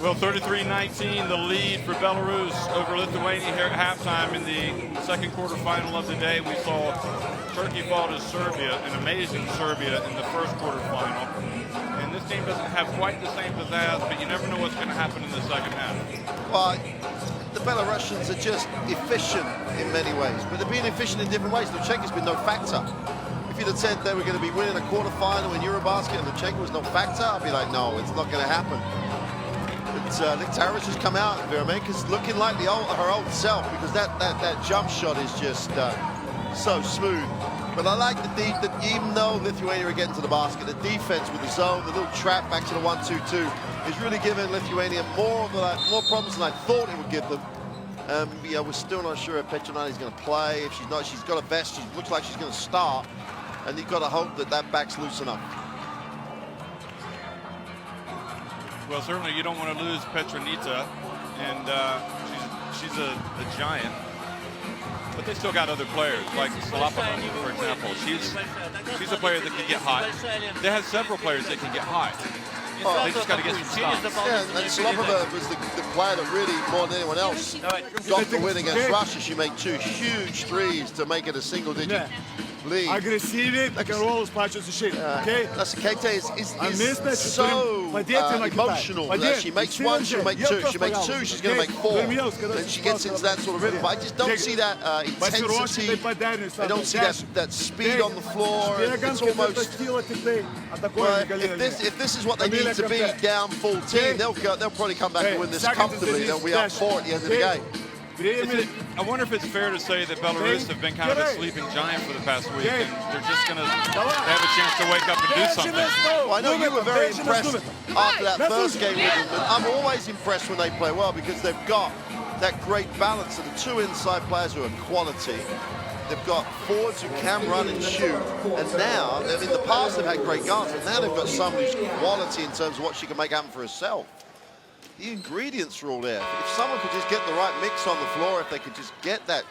Well, 33-19, the lead for Belarus over Lithuania here at halftime in the second quarterfinal of the day. We saw Turkey fall to Serbia, an amazing Serbia in the first quarterfinal. And this game doesn't have quite the same pizzazz, but you never know what's going to happen in the second half. Well, the Belarusians are just efficient in many ways, but they're being efficient in different ways. Luchenko's been no factor. If you'd have said they were going to be winning a quarterfinal in EuroBasket and Luchenko was no factor, I'd be like, no, it's not going to happen. But Litauris has come out, and Veremenka's looking like her old self, because that jump shot is just so smooth. But I like that even though Lithuania are getting to the basket, the defense with the zone, the little trap back to the 1-2-2 is really giving Lithuania more problems than I thought it would give them. Yeah, we're still not sure if Petronani's going to play. If she's not, she's got a vest. She looks like she's going to start, and you've got to hope that back's loose enough. Well, certainly you don't want to lose Petronita, and she's a giant. But they still got other players, like Salapova, for example. She's a player that can get hot. They have several players that can get hot. They just got to get some stops. Yeah, and Salapova was the player that really, more than anyone else, got the win against Russia. She made 2 huge threes to make it a single-digit lead. Agresyviai, tokia rolus pačios išeina. Okay? Keita is so emotional that she makes 1, she'll make 2. She makes 2, she's going to make 4. Then she gets into that sort of rhythm. But I just don't see that intensity. I don't see that speed on the floor. It's almost... Well, if this is what they need to be down 14, they'll probably come back and win this comfortably. They'll be up 4 at the end of the game. I wonder if it's fair to say that Belarus have been kind of a sleeping giant for the past week, and they're just going to have a chance to wake up and do something. Well, I know you were very impressed after that first game with them, but I'm always impressed when they play well, because they've got that great balance of the 2 inside players who are quality. They've got forwards who can run and shoot, and now, in the past they've had great guards, but now they've got someone who's quality in terms of what she can make happen for herself. The ingredients are all there. If someone could just get the right mix on the floor, if they could just get that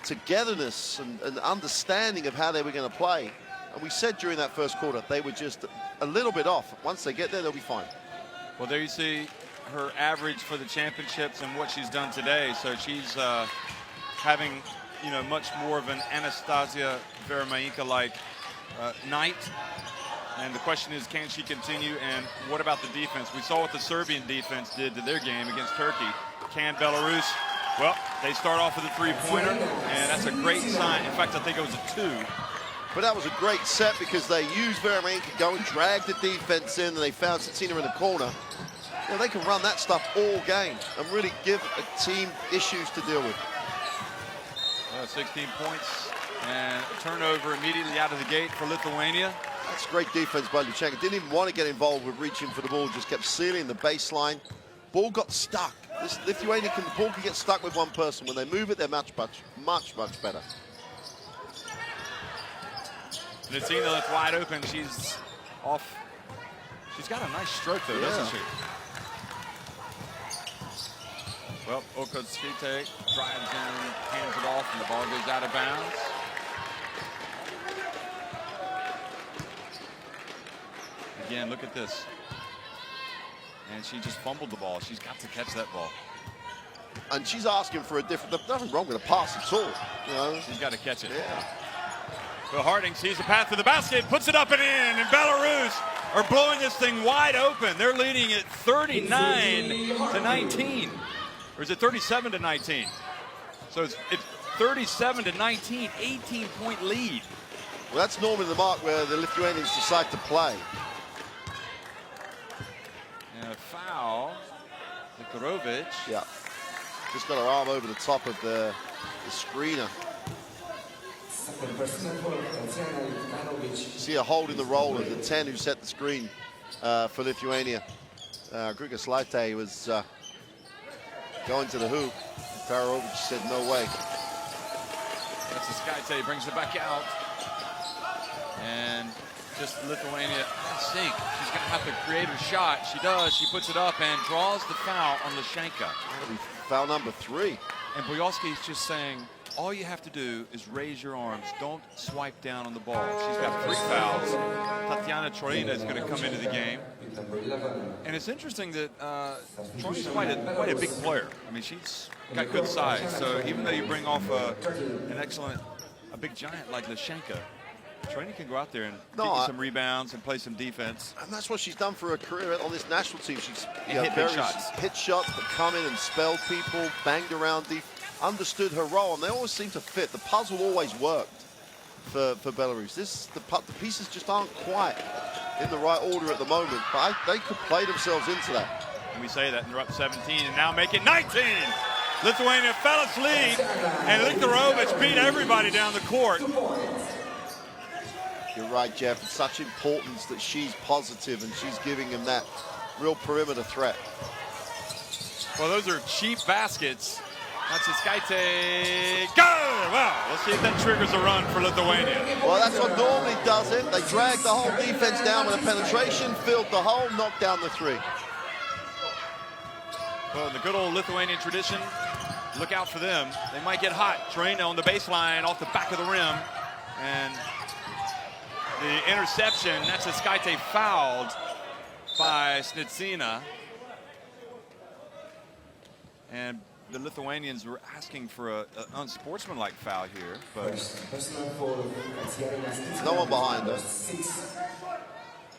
togetherness and understanding of how they were going to play. And we said during that first quarter, they were just a little bit off. Once they get there, they'll be fine. Well, there you see her average for the championships and what she's done today. So she's having, you know, much more of an Anastasia Veremenka-like night. And the question is, can she continue, and what about the defense? We saw what the Serbian defense did to their game against Turkey. Can Belarus? Well, they start off with a 3-pointer, and that's a great sign. In fact, I think it was a 2. But that was a great set, because they used Veremenka, go and drag the defense in, and they found Tsitsina in the corner. You know, they can run that stuff all game and really give a team issues to deal with. 16 points and a turnover immediately out of the gate for Lithuania. That's great defense by Luchenko. Didn't even want to get involved with reaching for the ball, just kept sealing the baseline. Ball got stuck. This Lithuania the ball can get stuck with one person. When they move it, they're much better. Natina, that's wide open. She's off. She's got a nice stroke, though, doesn't she? Well, Okotskite drives in, hands it off, and the ball goes out of bounds. Again, look at this. And she just fumbled the ball. She's got to catch that ball. And she's asking for a different... There's nothing wrong with a pass at all. You know? She's got to catch it. Yeah. Well, Harding sees the path to the basket, puts it up and in, and Belarus are blowing this thing wide open. They're leading it 39-19. Or is it 37-19? So it's 37-19, 18-point lead. Well, that's normally the mark where the Lithuanians decide to play. And a foul. Nikorovic. Yeah. Just got her arm over the top of the screener. See her holding the roll of the 10 who set the screen for Lithuania. Gruga Slaite was going to the hoop. Tarovic said no way. That's the Skaite, brings it back out. And just Lithuania sink. She's going to have to create her shot. She does. She puts it up and draws the foul on Lashenka. That'll be foul number 3. And Boyovsky is just saying, all you have to do is raise your arms. Don't swipe down on the ball. She's got 3 fouls. Tatiana Troina is going to come into the game. And it's interesting that Troina's quite a big player. I mean, she's got good size. So even though you bring off a big giant like Lishenko, Troina can go out there and get you some rebounds and play some defense. And that's what she's done for her career on this national team. She's hit shots that come in and spelled people, banged around, understood her role, and they always seem to fit. The puzzle always worked for Belarus. The pieces just aren't quite in the right order at the moment, but they could play themselves into that. And we say that, and they're up 17, and now make it 19. Lithuania fell asleep, and Lithuania beat everybody down the court. You're right, Jeff. It's such importance that she's positive and she's giving him that real perimeter threat. Well, those are cheap baskets. That's a Skaite. Go! Well, let's see if that triggers a run for Lithuania. Well, that's what normally does it. They drag the whole defense down with a penetration, filled the hole, knocked down the three. Well, in the good old Lithuanian tradition, look out for them. They might get hot. Troina on the baseline, off the back of the rim. And the interception, that's a Skaite fouled by Snitsina. And the Lithuanians were asking for an unsportsmanlike foul here, but no one behind her.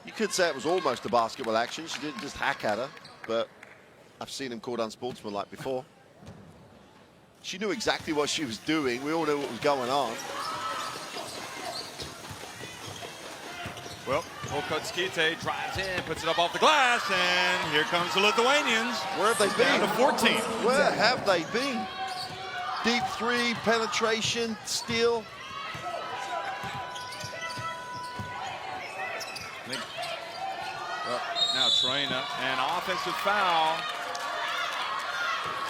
You could say it was almost a basketball action. She didn't just hack at her, but I've seen him called unsportsmanlike before. She knew exactly what she was doing. We all knew what was going on. Well, Okotskite drives in, puts it up off the glass, and here comes the Lithuanians. Where have they been? Down to 14. Where have they been? Deep three, penetration, steal. Now Troina, and offensive foul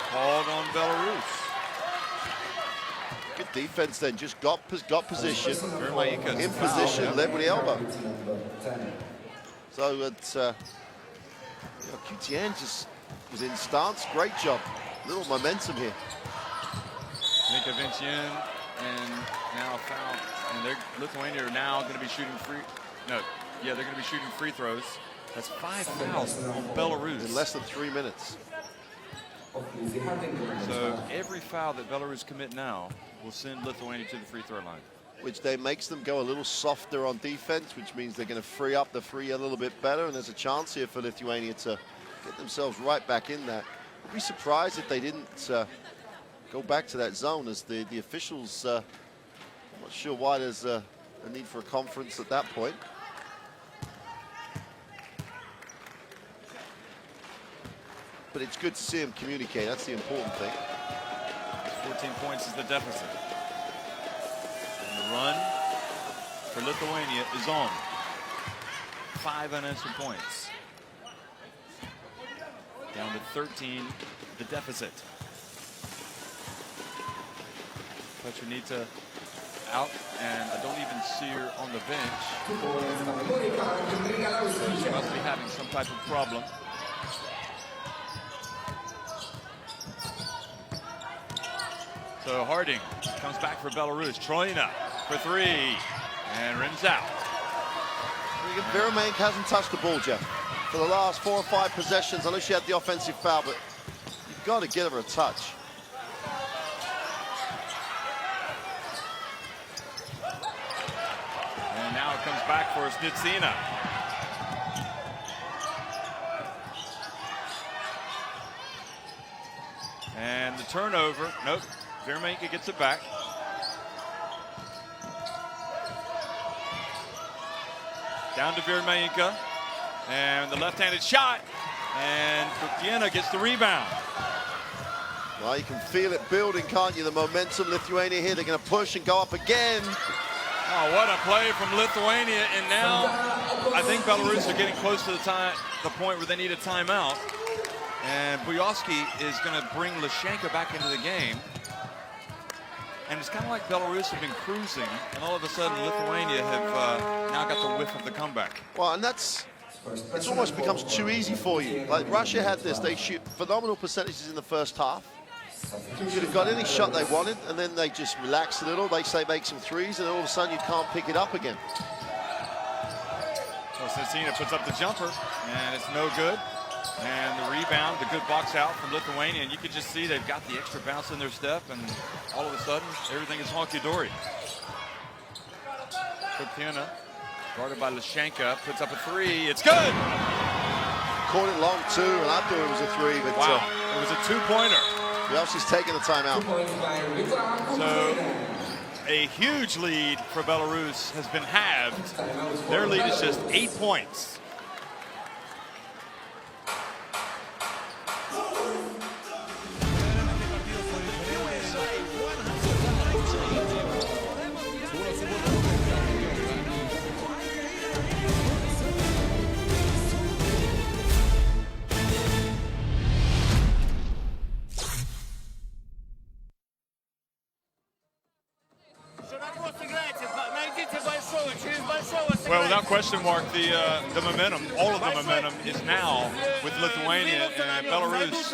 called on Belarus. Good defense then, just got position, in foul, position, led with the elbow. So it's, QTN just was in stance, great job. Little momentum here. Mika Vincian, and now foul. And Lithuania are now going to be shooting they're going to be shooting free throws. That's 5 fouls on Belarus. In less than 3 minutes. So every foul that Belarus commit now will send Lithuania to the free throw line. Which then makes them go a little softer on defense, which means they're going to free up the free a little bit better, and there's a chance here for Lithuania to get themselves right back in that. I'd be surprised if they didn't go back to that zone, as the officials, I'm not sure why there's a need for a conference at that point. But it's good to see him communicate. That's the important thing. 14 points is the deficit. And the run for Lithuania is on. 5 unanswered points. Down to 13, the deficit. Petronita out, and I don't even see her on the bench. She must be having some type of problem. So Harding comes back for Belarus. Troina for 3 and rims out. Veremank hasn't touched the ball, Jeff, for the last 4 or 5 possessions. I know she had the offensive foul, but you've got to give her a touch. And now it comes back for Snitsina. And the turnover, nope. Veremank gets it back. Down to Veremank, and the left-handed shot, and Vienna gets the rebound. Well, you can feel it building, can't you? The momentum, Lithuania here, they're going to push and go up again. Oh, what a play from Lithuania, and now I think Belarus are getting close to the point where they need a timeout. And Buyovsky is going to bring Lishenko back into the game. And it's kind of like Belarus have been cruising, and all of a sudden Lithuania have now got the whiff of the comeback. Well, and it's almost becomes too easy for you. Like Russia had this, they shoot phenomenal percentages in the first half. You could have got any shot they wanted, and then they just relax a little. They say make some threes, and all of a sudden you can't pick it up again. Snitsina puts up the jumper, and it's no good. And the rebound, the good box out from Lithuania, and you can just see they've got the extra bounce in their step, and all of a sudden, everything is honky-dory. Kuptiana, guarded by Lashenka, puts up a three. It's good! Caught it long, too, and I thought it was a three, but wow, it was a two-pointer. Chelsea's taking the timeout. So, a huge lead for Belarus has been halved. Their lead is just 8 points. Well, without question, Mark, the momentum, all of the momentum is now with Lithuania and Belarus.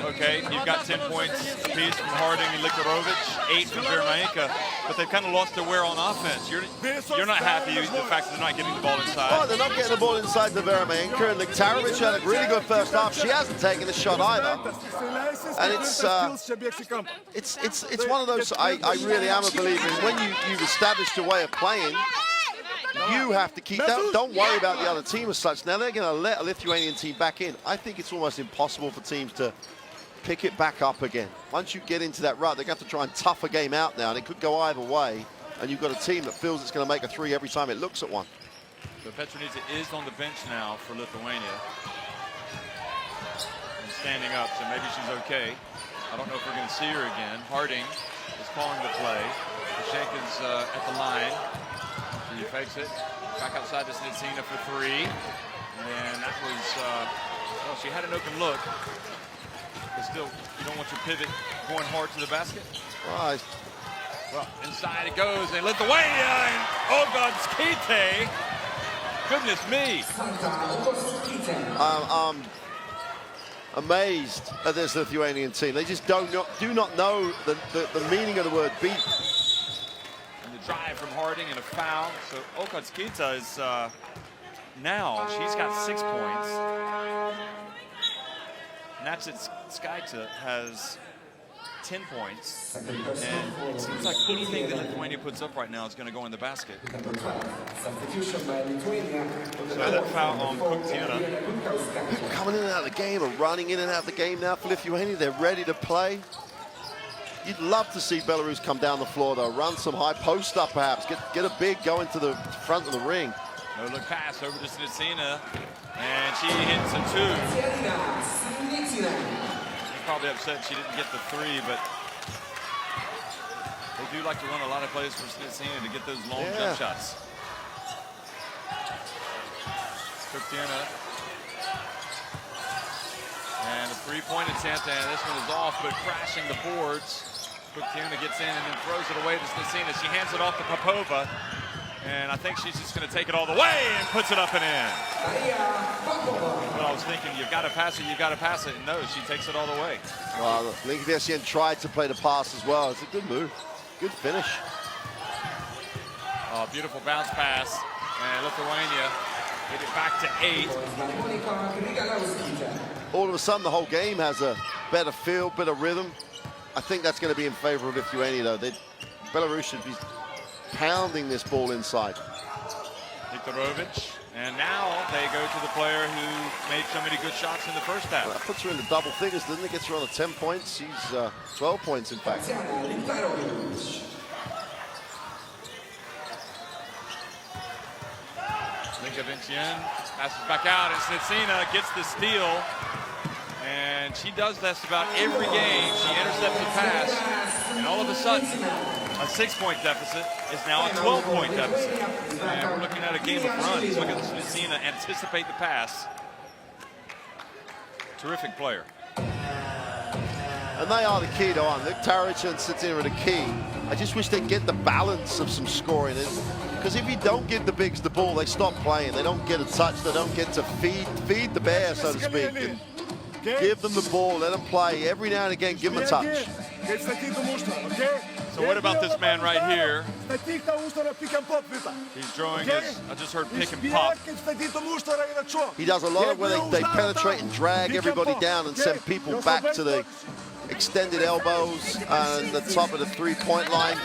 Okay, you've got 10 points apiece from Harding and Likarovic, 8 from Vermaenka, but they've kind of lost their wear on offense. You're not happy with the fact that they're not getting the ball inside. Oh, they're not getting the ball inside the Vermaenka, and Likarovic had a really good first half. She hasn't taken the shot either. And it's one of those, I really am a believer in when you've established your way of playing, you have to keep that. Don't worry about the other team as such. Now they're going to let a Lithuanian team back in. I think it's almost impossible for teams to pick it back up again. Once you get into that rut, they're going to have to try and tough a game out now, and it could go either way. And you've got a team that feels it's going to make a three every time it looks at one. So Petronitsa is on the bench now for Lithuania. And standing up, so maybe she's okay. I don't know if we're going to see her again. Harding is calling the play. Lashenka's at the line. She fakes it. Back outside to Snitsina for three. And that was, well, she had an open look. But still, you don't want your pivot going hard to the basket. Right. Well, inside it goes, and Lithuania, and Ogodskite. Goodness me. I'm amazed at this Lithuanian team. They just do not know the meaning of the word beat. Drive from Harding and a foul. So Ogodskite is now, she's got 6 points. Natchitskaita has 10 points. And it seems like anything that Lithuania puts up right now is going to go in the basket. So that foul on Kuptiana. Coming in and out of the game, or running in and out of the game now for Lithuania. They're ready to play. You'd love to see Belarus come down the floor, though. Run some high post up, perhaps. Get a big go into the front of the ring. No look pass over to Snitsina, and she hits a two. She's probably upset she didn't get the three, but they do like to run a lot of plays for Snitsina to get those long jump shots. Kuptiana. And a three-point attempt, and this one is off, but crashing the boards. Kuptiana gets in and then throws it away to Snitsina. She hands it off to Popova, and I think she's just going to take it all the way and puts it up and in. Well, I was thinking, you've got to pass it, and no, she takes it all the way. Well, Linkvesian tried to play the pass as well. It's a good move, good finish. Oh, beautiful bounce pass, and Lithuania get it back to 8. All of a sudden, the whole game has a better feel, better rhythm. I think that's going to be in favor of Lithuania, though. Belarus should be pounding this ball inside. Likarovic, and now they go to the player who made so many good shots in the first half. Well, that puts her into double figures, doesn't it? Gets her on to 10 points. She's 12 points, in fact. Linkevician passes back out, and Snitsina gets the steal. And she does this about every game. She intercepts a pass, and all of a sudden, a 6-point deficit is now a 12-point deficit. And we're looking at a game of runs. Look at Snitsina anticipate the pass. Terrific player. And they are the key, though, aren't they? Taric and Snitsina are the key. I just wish they'd get the balance of some scoring. Because if you don't give the bigs the ball, they stop playing. They don't get a touch. They don't get to feed the bear, so to speak. And give them the ball. Let them play. Every now and again, give them a touch. So what about this man right here? He's drawing his, I just heard pick and pop. He does a lot of where they penetrate and drag everybody down and send people back to the extended elbows and the top of the three-point line.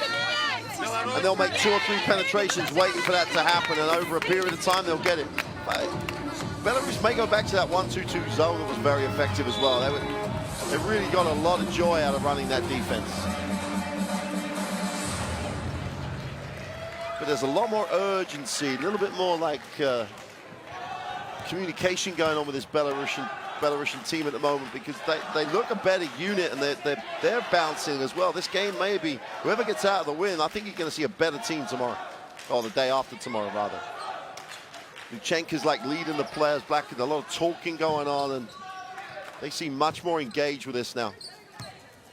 And they'll make 2 or 3 penetrations waiting for that to happen, and over a period of time they'll get it. Belarus may go back to that 1-2-2 zone that was very effective as well. They really got a lot of joy out of running that defense. But there's a lot more urgency, a little bit more like communication going on with this Belarusian team at the moment, because they look a better unit, and they're bouncing as well. This game may be, whoever gets out of the win, I think you're going to see a better team tomorrow, or the day after tomorrow rather. Luchenko's like leading the players back, and a lot of talking going on, and they seem much more engaged with this now.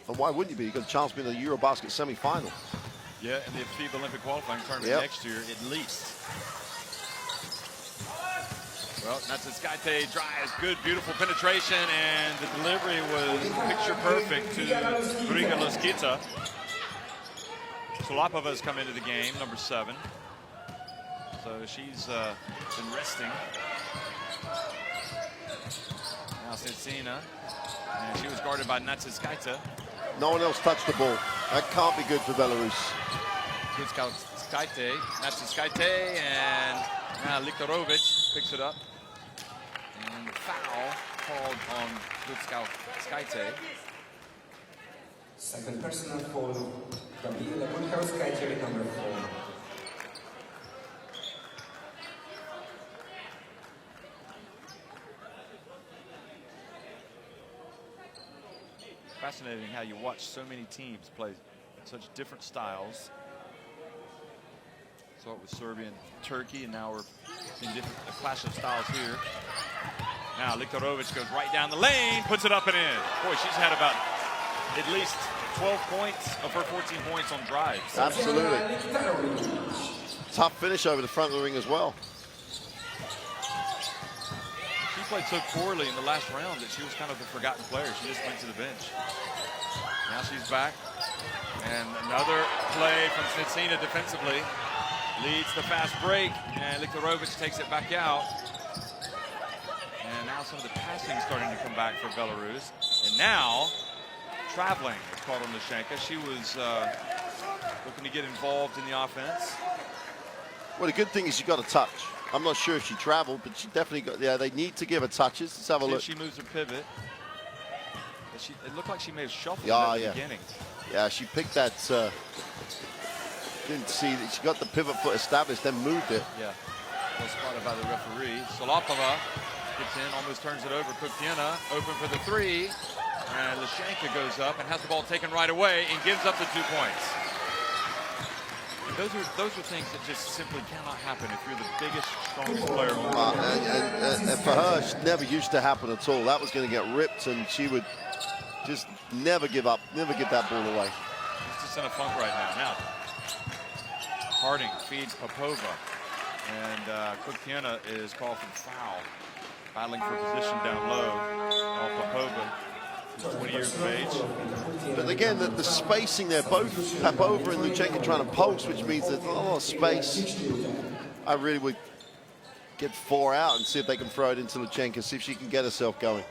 And why wouldn't you be? You've got a chance to be in the EuroBasket semi-final. Yeah, in the FIBA Olympic qualifying tournament next year at least. Well, Natsuskaite drives, good, beautiful penetration, and the delivery was picture perfect to Briga Loskita. Solapova's come into the game, number 7. So she's been resting. Now Setsina, and she was guarded by Natsuskaite. No one else touched the ball. That can't be good for Belarus. Natsuskaite, and now Liktorovic picks it up. And the foul called on Lutskauskaite. Second personal foul from Lutskauskaite, number 4. Fascinating how you watch so many teams play such different styles. Saw it with Serbia and Turkey, and now we're seeing a clash of styles here. Now Liktorovic goes right down the lane, puts it up and in. Boy, she's had about at least 12 points of her 14 points on drives. Absolutely. Tough finish over the front of the ring as well. She played so poorly in the last round that she was kind of a forgotten player. She just went to the bench. Now she's back. And another play from Snitsina defensively. Leads the fast break, and Liktorovic takes it back out. And now some of the passing starting to come back for Belarus. And now, traveling is called on Lushenko. She was looking to get involved in the offense. Well, the good thing is she got a touch. I'm not sure if she traveled, but she definitely got, yeah, they need to give her touches. Let's have a look. She moves her pivot. It looked like she may have shuffled at the beginning. Yeah, she picked that, didn't see that she got the pivot foot established, then moved it. Yeah, well spotted by the referee. Solopova gets in, almost turns it over. Kuktiana open for the 3. And Lushenko goes up and has the ball taken right away and gives up the 2 points. Those are things that just simply cannot happen if you're the biggest, strongest player on the court. And for her, it never used to happen at all. That was going to get ripped, and she would just never give up, never give that ball away. She's just in a funk right now. Now, Harding feeds Popova, and Kuktiana is called for the foul. Battling for position down low off Popova. 20 years of age. But again, the spacing there, both Popova and Luchenko trying to post, which means there's a lot of space. I really would get 4 out and see if they can throw it into Luchenko, see if she can get herself going.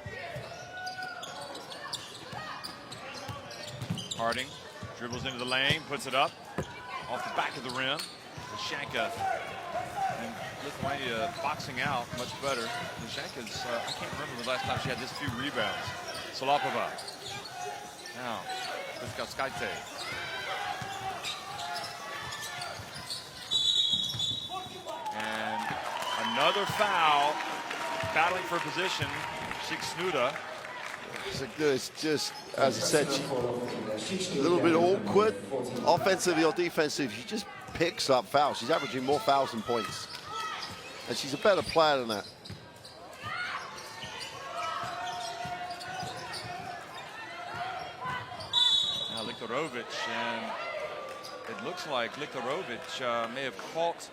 Harding dribbles into the lane, puts it up off the back of the rim. Lushenko and Lithuania boxing out much better. Lushenko's, I can't remember the last time she had this few rebounds. Solopova. Now, Lutskauskaite. And another foul. Battling for position. Snuda. It's just, as I said, a little bit awkward, offensively or defensive. She just picks up fouls. She's averaging more fouls than points. And she's a better player than that. Liktorovic, and it looks like Liktorovic may have caught,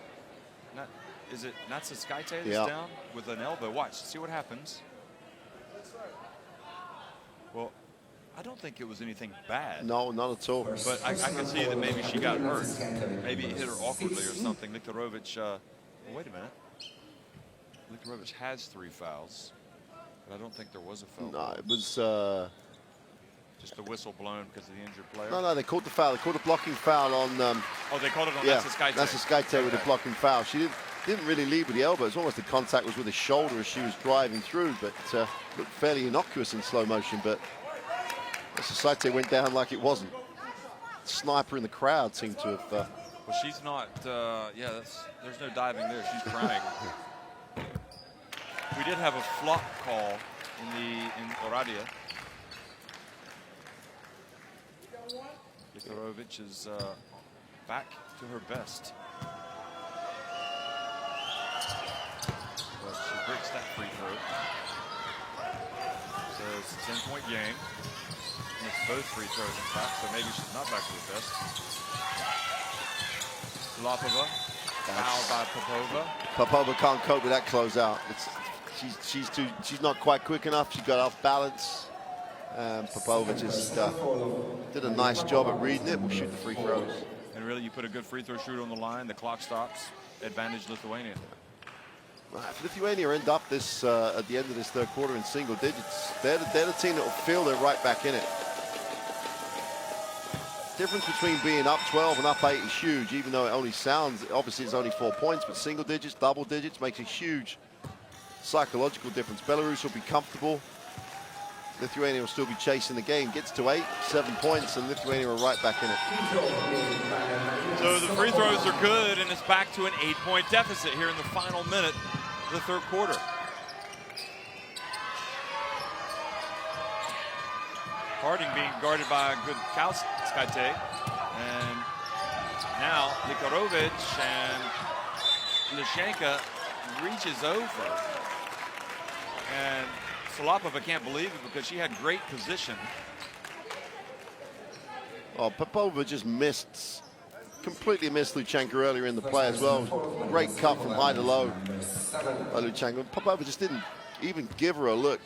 is it Natsuskaite that's down with an elbow? Watch, see what happens. Well, I don't think it was anything bad. No, not at all. But I can see that maybe she got hurt. Maybe it hit her awkwardly or something. Liktorovich, well, wait a minute. Liktorovich has 3 fouls, but I don't think there was a foul. No, it was... just the whistle blown because of the injured player. No, they called the foul. They called a blocking foul on... oh, they called it on Natsaskaite. Natsaskaite with a blocking foul. She didn't really lead with the elbow. It's almost the contact was with his shoulder as she was driving through, but looked fairly innocuous in slow motion, but Natsaskaite went down like it wasn't. Sniper in the crowd seemed to have... Well, she's not... there's no diving there. She's crying. We did have a flop call in Oradea. Liktorovich is back to her best. But she breaks that free throw. So it's a 10-point game. And it's both free throws, in fact, so maybe she's not back to her best. Lopova, fouled by Popova. Popova can't cope with that closeout. She's not quite quick enough. She got off balance. Popova just did a nice job at reading it. We'll shoot the free throws. And really, you put a good free throw shooter on the line, the clock stops, advantage Lithuania. If Lithuania end up this at the end of this third quarter in single digits, they're the team that will feel they're right back in it. Difference between being up 12 and up 8 is huge, even though it only sounds, obviously it's only 4 points, but single digits, double digits makes a huge psychological difference. Belarus will be comfortable. Lithuania will still be chasing the game. Gets to 8, 7 points, and Lithuania are right back in it. So the free throws are good, and it's back to an 8-point deficit here in the final minute of the third quarter. Harding being guarded by a good Kauskaite. And now Liktorovich and Lishenka reaches over. And Solopova can't believe it because she had great position. Oh, Popova just completely missed Luchenko earlier in the play as well. Great cut from high to low by Luchenko. Popova just didn't even give her a look.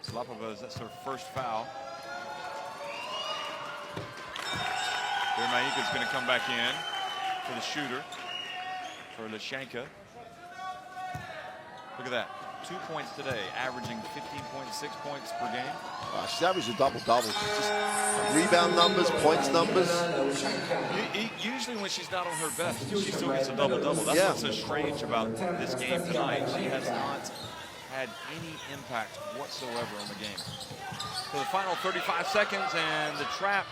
Solopova, that's her first foul. Vermaika's going to come back in for the shooter, for Lishenka. Look at that. 2 points today, averaging 15.6 points per game. She's averaged a double-double. Just rebound numbers, points numbers. Usually when she's not on her best, she still gets a double-double. That's what's so strange about this game tonight. She has not had any impact whatsoever on the game. So the final 35 seconds and the trap.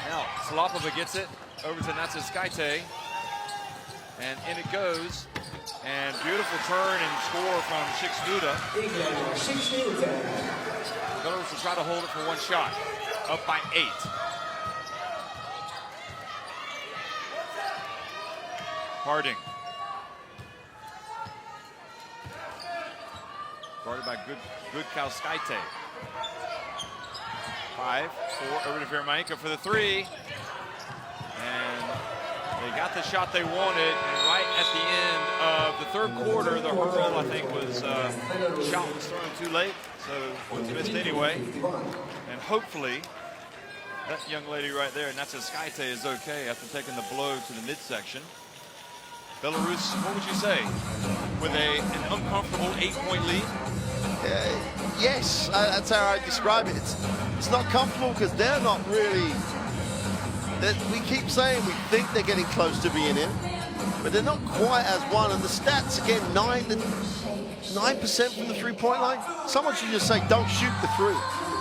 Now, Solopova gets it over to Natsaskaite. And in it goes. And beautiful turn and score from Shikshnuda. Belarus will try to hold it for one shot. Up by 8. Harding. Guarded by good Kauskaite. 5, 4, over to Vermaika for the 3. And they got the shot they wanted, and right at the end of the third quarter, the hurl, I think, shot was thrown too late, so it was missed anyway. And hopefully, that young lady right there, Natsaskaite, is okay after taking the blow to the midsection. Belarus, what would you say, with an uncomfortable 8-point lead? Yes, that's how I describe it. It's not comfortable because they're not really... We keep saying we think they're getting close to being in, but they're not quite as one. And the stats, again, 9% from the three-point line. Someone should just say, don't shoot the 3.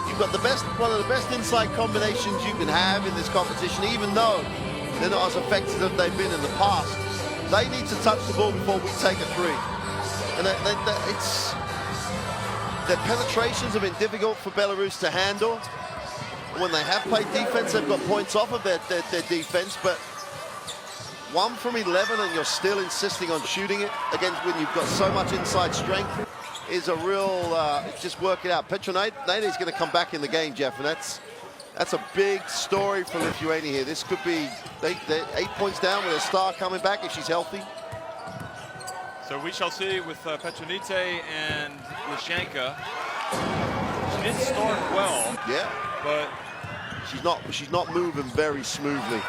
You've got one of the best inside combinations you can have in this competition, even though they're not as effective as they've been in the past. They need to touch the ball before we take a 3. And their penetrations have been difficult for Belarus to handle. When they have played defense, they've got points off of their defense, but 1 from 11 and you're still insisting on shooting it against when you've got so much inside strength is a real, just work it out. Petronate is going to come back in the game, Jeff, and that's a big story for Lithuania here. This could be, they're 8 points down with a star coming back if she's healthy. So we shall see with Petronite and Lishenka. did start well. Yeah. But she's not moving very smoothly.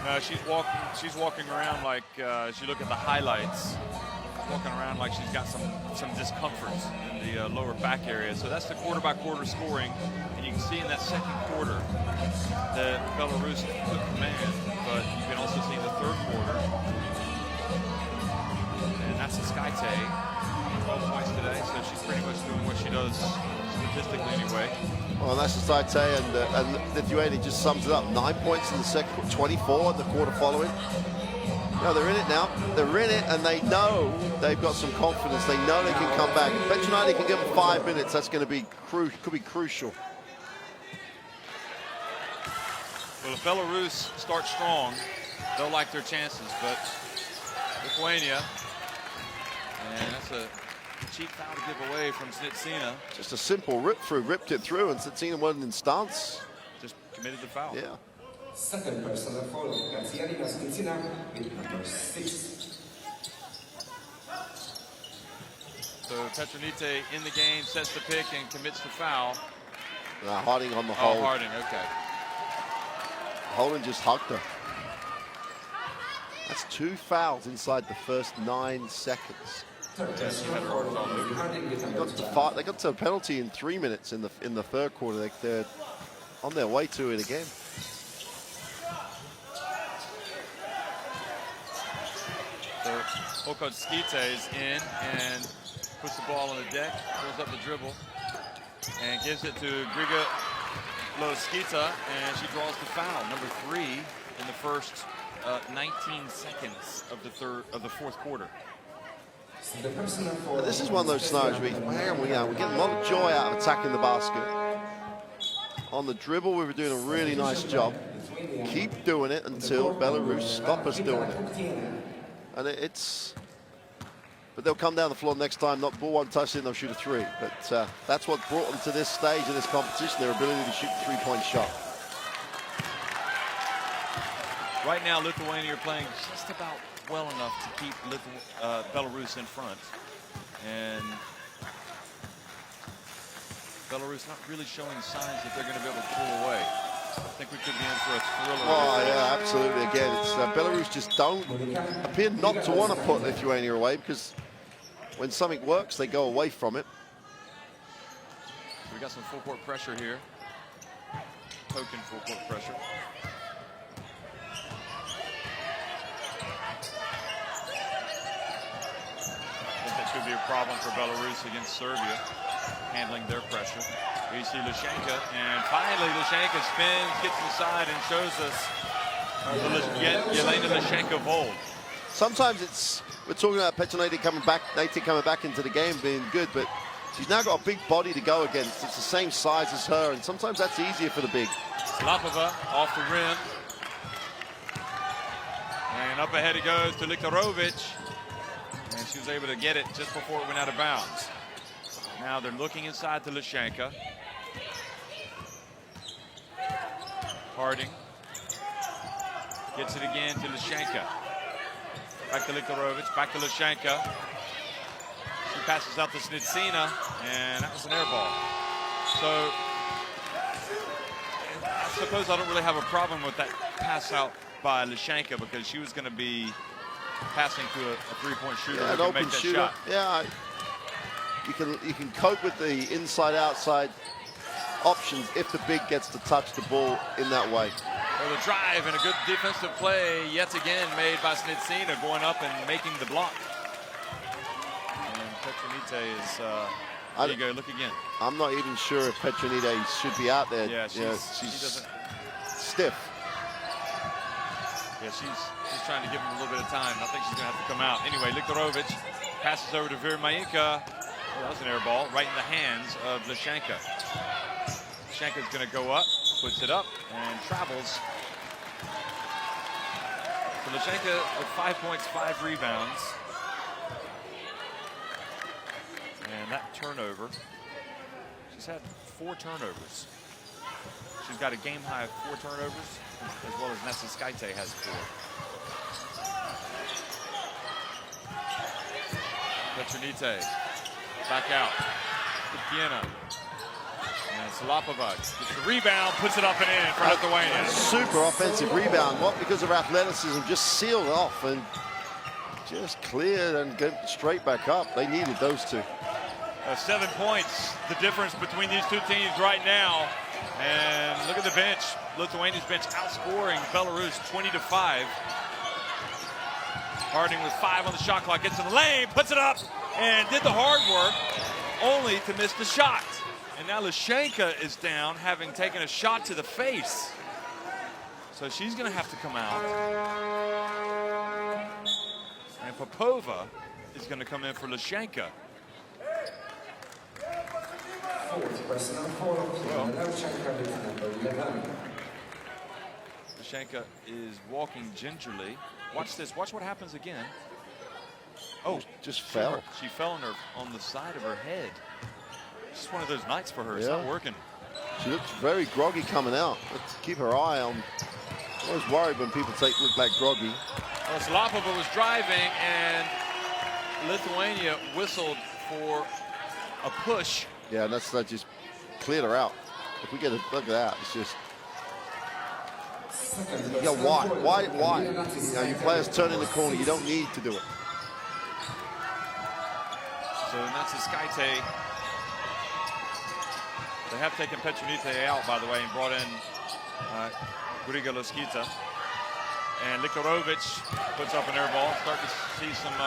no, she's walking around like, as you look at the highlights, walking around like she's got some discomfort in the lower back area. So that's the quarter-by-quarter scoring. And you can see in that second quarter that Belarus took command, but you can also see in the third quarter. And that's a Skyte, 12 points today, so she's pretty much doing what she does statistically anyway. Well, that's the Skyte, and Lithuania just sums it up. 9 points in the second, 24 in the quarter following. No, they're in it now. They're in it, and they know they've got some confidence. They know they can come back. If Petronite can give them 5 minutes, that's going to be could be crucial. Well, if Belarus starts strong, they'll like their chances, but Lithuania, and that's a cheap foul to give away from Snitsina. Just a simple rip through, ripped it through, and Snitsina wasn't in stance. Just committed the foul. Yeah. Second personal foul, Katsiarina Snitsina with number 6. So Petronite in the game, sets the pick and commits the foul. Harding on the Oh, hold. Harding, okay. Holden just hugged her. That's 2 fouls inside the first 9 seconds. Yes, she had her arms all moving. They got to a penalty in 3 minutes in the third quarter. They're on their way to it again. So Okotskite is in and puts the ball on the deck, pulls up the dribble, and gives it to Griga Loskita, and she draws the foul, number 3 in the first 19 seconds of the fourth quarter. This is one of those scenarios where we get a lot of joy out of attacking the basket. On the dribble, we were doing a really nice job. Keep doing it until Belarus stop us doing it. And but they'll come down the floor next time, not ball won't touch it, they'll shoot a 3. But that's what brought them to this stage of this competition, their ability to shoot a 3-point shot. Right now, Lithuania are playing just about well enough to keep Belarus in front. And Belarus not really showing signs that they're going to be able to pull away. I think we could be in for a thriller. Oh, yeah, absolutely. Again, it's Belarus just don't appear not to want to put Lithuania away, because when something works, they go away from it. So we got some full court pressure here. Token full court pressure. I think that could be a problem for Belarus against Serbia, handling their pressure. We see Lushenka, and finally Lushenka spins, gets inside, and shows us the Yelena Lushenka of old. Sometimes we're talking about Petronite coming back into the game, being good, but she's now got a big body to go against. It's the same size as her, and sometimes that's easier for the big. Lapova off the rim. And up ahead it goes to Likorovic. And she was able to get it just before it went out of bounds. Now they're looking inside to Lushenka. Harding gets it again to Lushenka. Back to Likorovic, back to Lushenka. She passes out to Snitsina, and that was an air ball. So I suppose I don't really have a problem with that pass out by Lushenka, because she was going to be passing to a 3-point shooter who can make that shot. Yeah, you can cope with the inside-outside options if the big gets to touch the ball in that way. Well, the drive and a good defensive play yet again made by Snitsina, going up and making the block. And Petronite is, there you go, look again. I'm not even sure if Petronite should be out there. Yeah, she she's stiff. Yeah, she's trying to give him a little bit of time. I think she's going to have to come out. Anyway, Likorovic passes over to Virmainka. Oh, that was an air ball right in the hands of Lushenka. Lushenka's going to go up, puts it up, and travels. So Lushenka with 5 points, 5 rebounds. And that turnover, she's had 4 turnovers. She's got a game high of 4 turnovers, as well as Nessa Skyte has 4. Petronite back out. Kiena. And Salapova gets the rebound, puts it up and in for Lithuania. Super offensive rebound. What, because of athleticism, just sealed off and just cleared and get straight back up. They needed those two. 7 points, the difference between these two teams right now. And look at the bench. Lithuania's bench outscoring Belarus 20-5. Harding with 5 on the shot clock, gets in the lane, puts it up, and did the hard work, only to miss the shot. And now Lushenka is down, having taken a shot to the face. So she's going to have to come out. And Popova is going to come in for Lushenka. Lushenka is walking gingerly. Watch this. Watch what happens again. Oh, just fell. She fell on the side of her head. It's just one of those nights for her. It's Yeah. not working. She looks very groggy coming out. Let's keep her eye on. I was worried when people look like groggy. Well, Salapova was driving, and Lithuania whistled for a push. Yeah, and that just cleared her out. If we get a look at that, it's just. Yeah, why? You know, your players turn in the corner. You don't need to do it. So Natsa Skaite. They have taken Petronite out, by the way, and brought in Griga Loskita. And Likorovic puts up an air ball. Start to see some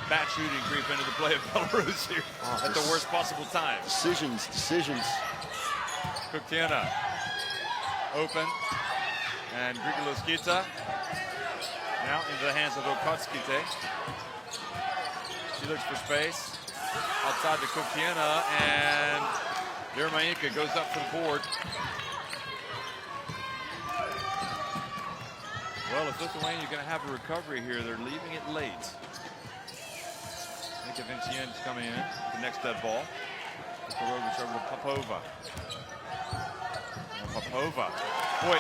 bad shooting creep into the play of Belarus here at the worst possible time. Decisions. Kuktiana open. And Griga Loskita now into the hands of Okotskite. She looks for space. Outside to Kuktiana, and Yermainka goes up for the board. Well, if Lithuania is going to have a recovery here, they're leaving it late. Nika Vincien's coming in, the next dead ball. Likorovic over to Popova. And Popova. Boy,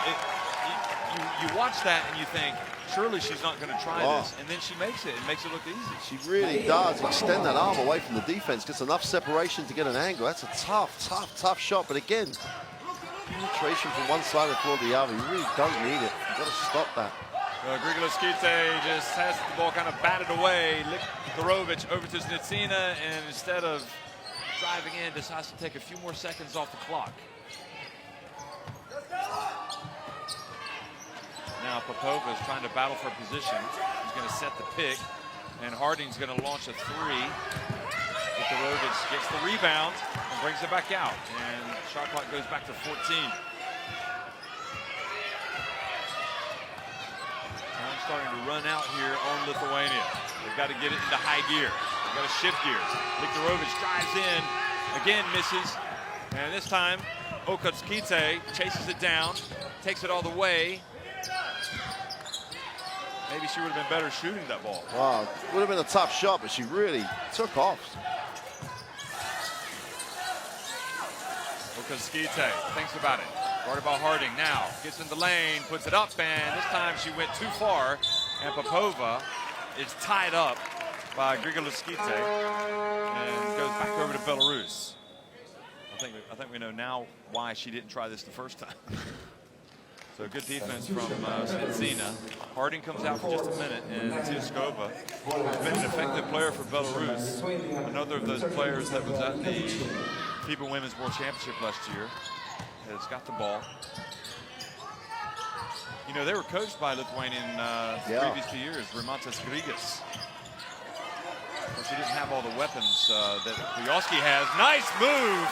you watch that and you think, surely she's not going to try this. And then she makes it. It makes it look easy. She really does extend that arm away from the defense. Gets enough separation to get an angle. That's a tough shot. But again, penetration from one side of the floor to the other. You really don't need it. You've got to stop that. Griga Loskite just has the ball kind of batted away. Likorovic over to Snitsina, and instead of driving in, decides to take a few more seconds off the clock. Now Popova is trying to battle for position. He's going to set the pick, and Harding's going to launch a three. Likorovic gets the rebound and brings it back out, and shot clock goes back to 14. Time starting to run out here on Lithuania. They've got to get it into high gear. They've got to shift gears. Likorovic drives in, again misses, and this time Okotskite chases it down, takes it all the way. Maybe she would have been better shooting that ball. Wow, would have been a tough shot, but she really took off. Okotskite thinks about it. Guarded by Harding now. Gets in the lane, puts it up, and this time she went too far. And Popova is tied up by Griga Loskite and goes back over to Belarus. I think we know now why she didn't try this the first time. So good defense from Snitsina. Harding comes out for just a minute, and Tiaskova has been an effective player for Belarus. Another of those players that was at the FIBA Women's World Championship last year has got the ball. You know, they were coached by Lithuanian the previous 2 years, Rimantas Grigas. Of course, he didn't have all the weapons that Kwiatkowski has. Nice move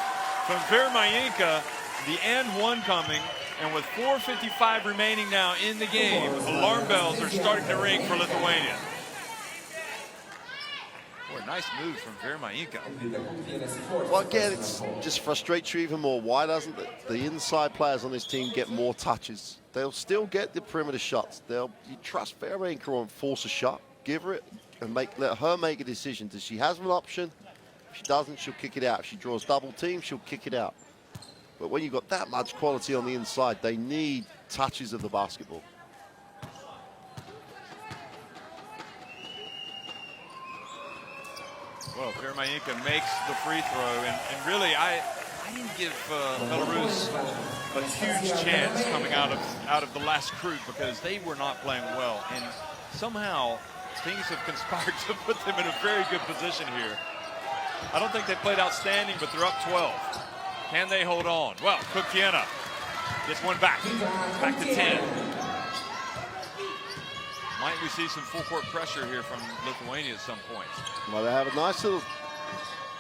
from Vermayenka. The and one coming. And with 4:55 remaining now in the game, alarm bells are starting to ring for Lithuania. Boy, nice move from Vermayenka. Well, again, it's just frustrates you even more. Why doesn't the inside players on this team get more touches? They'll still get the perimeter shots. You trust Vermayenka on force a shot, give her it, and let her make a decision. Does she have an option? If she doesn't, she'll kick it out. If she draws double team, she'll kick it out. But when you've got that much quality on the inside, they need touches of the basketball. Well, Vermayinka makes the free throw, and really, I didn't give Belarus a huge chance coming out of the last group because they were not playing well, and somehow things have conspired to put them in a very good position here. I don't think they played outstanding, but they're up 12. Can they hold on? Well, Kuktiena gets one back to 10. Might we see some full court pressure here from Lithuania at some point? Well, they have a nice little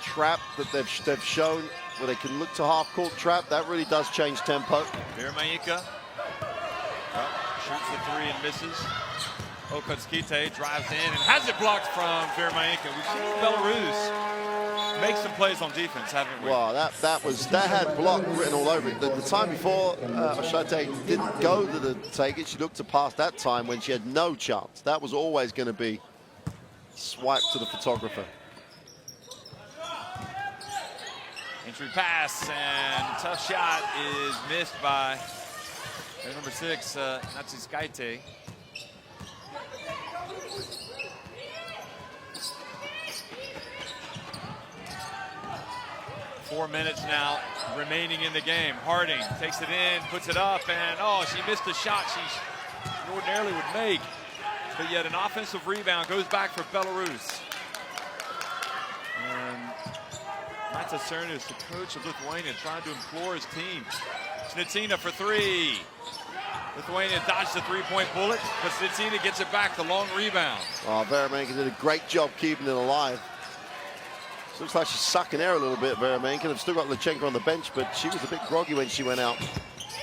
trap that they've shown where they can look to half-court trap. That really does change tempo. Vermayinka shoots the three and misses. Okotskite drives in and has it blocked from Vermayinka. We've seen Belarus make some plays on defense, haven't we? Well, that had block written all over it. The time before, Oshate didn't go to the take it. She looked to pass that time when she had no chance. That was always going to be swiped to the photographer. Entry pass and tough shot is missed by number 6, Natsuskaite. 4 minutes now remaining in the game. Harding takes it in, puts it up, and oh, she missed a shot she ordinarily would make. But yet an offensive rebound goes back for Belarus. And Mata Cernus, the coach of Lithuania, trying to implore his team. Snitsina for three. Lithuania dodged the three-point bullet, but Snitsina gets it back, the long rebound. Oh, Vermayinka did a great job keeping it alive. Looks like she's sucking air a little bit, Vermayinka. They've still got Lechenko on the bench, but she was a bit groggy when she went out.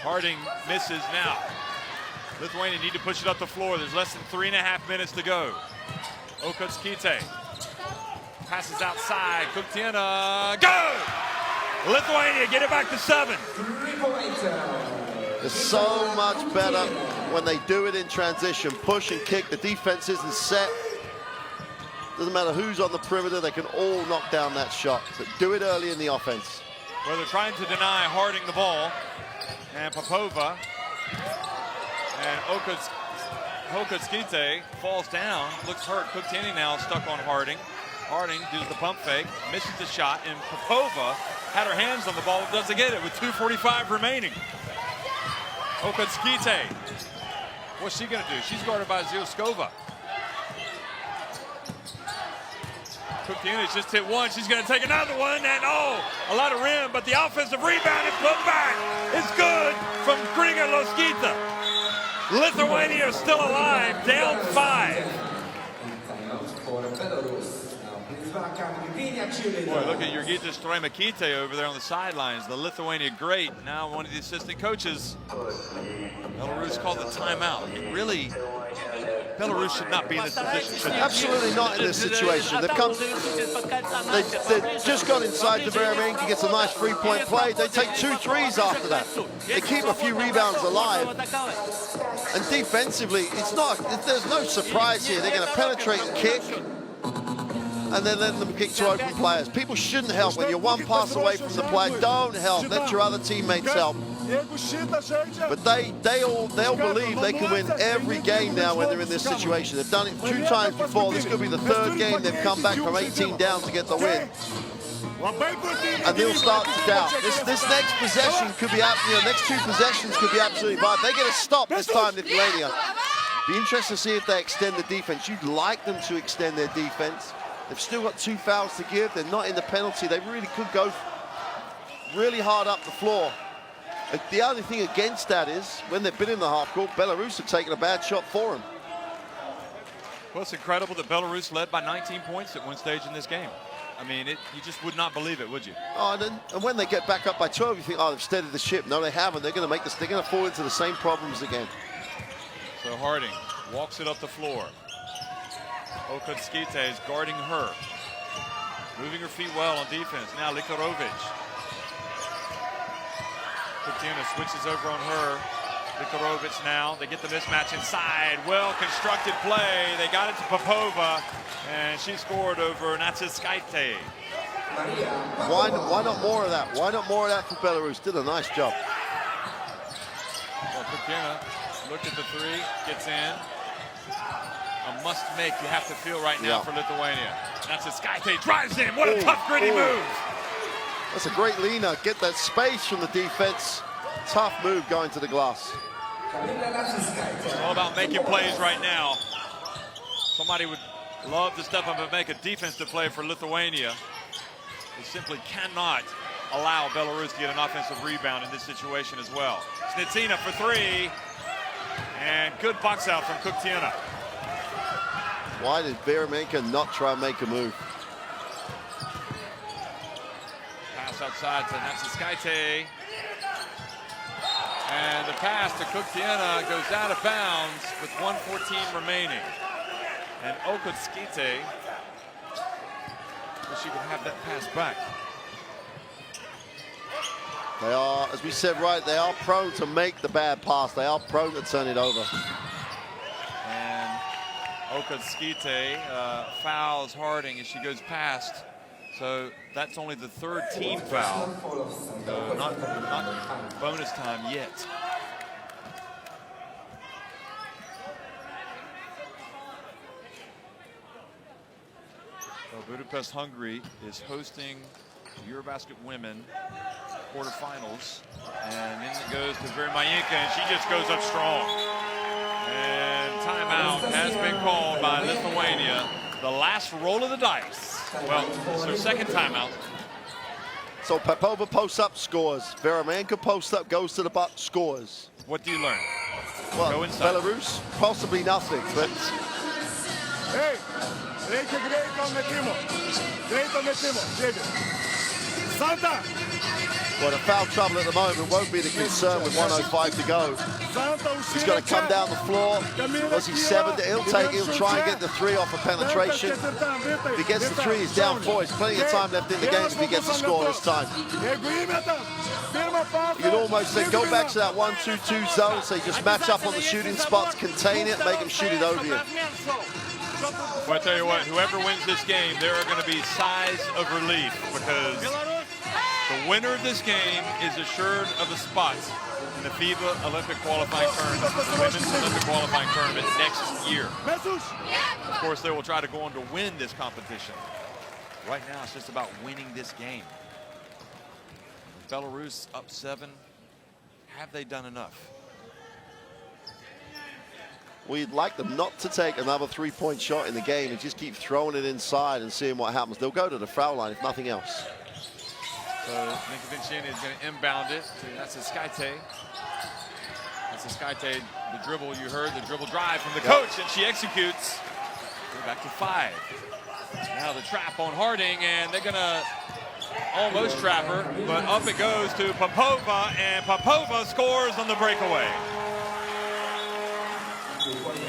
Harding misses now. Lithuania need to push it up the floor. There's less than 3.5 minutes to go. Okotskite passes outside. Kuktiena, go! Lithuania get it back to 7. It's so much better when they do it in transition. Push and kick. The defense isn't set. Doesn't matter who's on the perimeter, they can all knock down that shot. But do it early in the offense. Well, they're trying to deny Harding the ball. And Popova and Okotskite falls down, looks hurt. Kuktiena now stuck on Harding. Harding does the pump fake, misses the shot, and Popova had her hands on the ball, doesn't get it with 2:45 remaining. Okotskite, what's she gonna do? She's guarded by Zioskova. Kuktiena just hit one. She's going to take another one, and oh, a lot of rim, but the offensive rebound and put back is good from Krigaloskita. Lithuania is still alive, down 5. Boy, look at Jurgita Straimakite over there on the sidelines, the Lithuania great. Now one of the assistant coaches. Belarus called the timeout. It really, Belarus should not be in this position. Absolutely not in this situation. They've just got inside the Vermayinka, gets a nice three-point play. They take 2 threes after that. They keep a few rebounds alive. And defensively, there's no surprise here. They're going to penetrate and kick, and then letting them kick to open players. People shouldn't help. When you're one pass away from the play, don't help. Let your other teammates help. But they'll believe they can win every game now when they're in this situation. They've done it 2 times before. This could be the 3rd game they've come back from 18 down to get the win. And they'll start to doubt. This next possession could be, next 2 possessions could be absolutely vital. They get a stop this time, Lithuania. Be interesting to see if they extend the defense. You'd like them to extend their defense. They've still got 2 fouls to give. They're not in the penalty. They really could go really hard up the floor. The only thing against that is when they've been in the half court, Belarus have taken a bad shot for them. Well, it's incredible that Belarus led by 19 points at one stage in this game. I mean, you just would not believe it, would you? Oh, and when they get back up by 12, you think, oh, they've steadied the ship. No, they haven't. They're going to make this. They're going to fall into the same problems again. So Harding walks it up the floor. Okotskite is guarding her, moving her feet well on defense. Now Likarovic. Kuktiena switches over on her. Likarovic now. They get the mismatch inside. Well-constructed play. They got it to Popova, and she scored over Natsuskaite. Why not more of that? Why not more of that for Belarus? Did a nice job. Well, Kuktiena looked at the 3, gets in. a must-make you have to feel right now for Lithuania. That's it. Skaite drives in. What a tough, gritty move. That's a great leaner. Get that space from the defense. Tough move going to the glass. It's all about making plays right now. Somebody would love to step up and make a defensive play for Lithuania. They simply cannot allow Belarus to get an offensive rebound in this situation as well. Snitsina for three. And good box out from Kuktiana. Why did Veremenko not try and make a move? Pass outside to Natsuskaite. And the pass to Kuktiana goes out of bounds with 1:14 remaining. And Okutskite, wish you could have that pass back. They are, as we said, right, they are prone to make the bad pass. They are prone to turn it over. And Okutskite fouls Harding as she goes past. So that's only the third team foul. So not bonus time yet. So Budapest, Hungary is hosting EuroBasket women quarterfinals. And then it goes to Veremenko, and she just goes up strong. And timeout has been called by Lithuania. The last roll of the dice. Well, it's her second timeout. So Popova posts up, scores. Veremenko posts up, goes to the butt, scores. What do you learn? Well, Go inside. Belarus, possibly nothing, but... Hey, Santa! Well, the foul trouble at the moment won't be the concern with 1:05 to go. He's got to come down the floor. Was he 7? He'll try and get the 3 off of penetration. If he gets the 3, he's down 4. There's plenty of time left in the game if he gets the score this time. You could almost say, go back to that 1-2-2 zone, so you just match up on the shooting spots, contain it, make him shoot it over you. Well, I tell you what, whoever wins this game, there are going to be sighs of relief because the winner of this game is assured of a spot in the FIBA Olympic qualifying tournament, the Women's Olympic qualifying tournament next year. Of course, they will try to go on to win this competition. Right now, it's just about winning this game. Belarus up 7. Have they done enough? We'd like them not to take another 3-point shot in the game and just keep throwing it inside and seeing what happens. They'll go to the foul line if nothing else. So Ninkovinciani is going to inbound it to Natsuskaite. Natsuskaite, the dribble, you heard the dribble drive from the coach, and she executes. Go back to 5. Now the trap on Harding, and they're going to almost trap her, but up it goes to Popova, and Popova scores on the breakaway.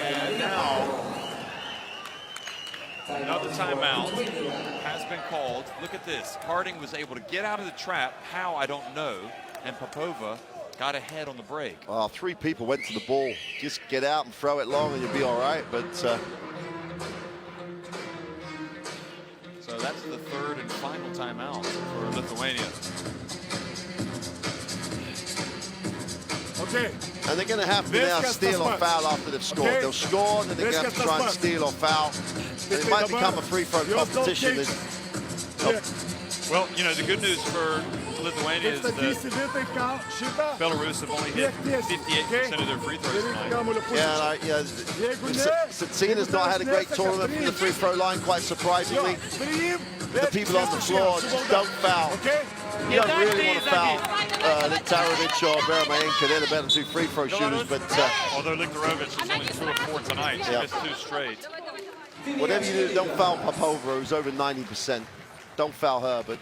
And now, another timeout has been called. Look at this. Harding was able to get out of the trap. How, I don't know. And Popova got ahead on the break. 3 people went to the ball. Just get out and throw it long and you'll be all right. But so that's the third and final timeout for Lithuania. Okay. And they're going to have to now steal or foul after they've scored. Okay. They'll score, and then they're going to have to try and steal or foul. And it might become a free throw competition. Well, you know, the good news for Lithuania is that Belarus have only hit 58% of their free throws tonight. Snitsina's not had a great tournament from the free throw line, quite surprisingly. The people on the floor just don't foul. You don't really want to foul Liktarovic or Veremenko. They're the better 2 free throw shooters, but although Liktarovic is only 2 of 4 tonight, she missed 2 straight. Whatever you do, don't foul Popova, who's over 90%. Don't foul her, but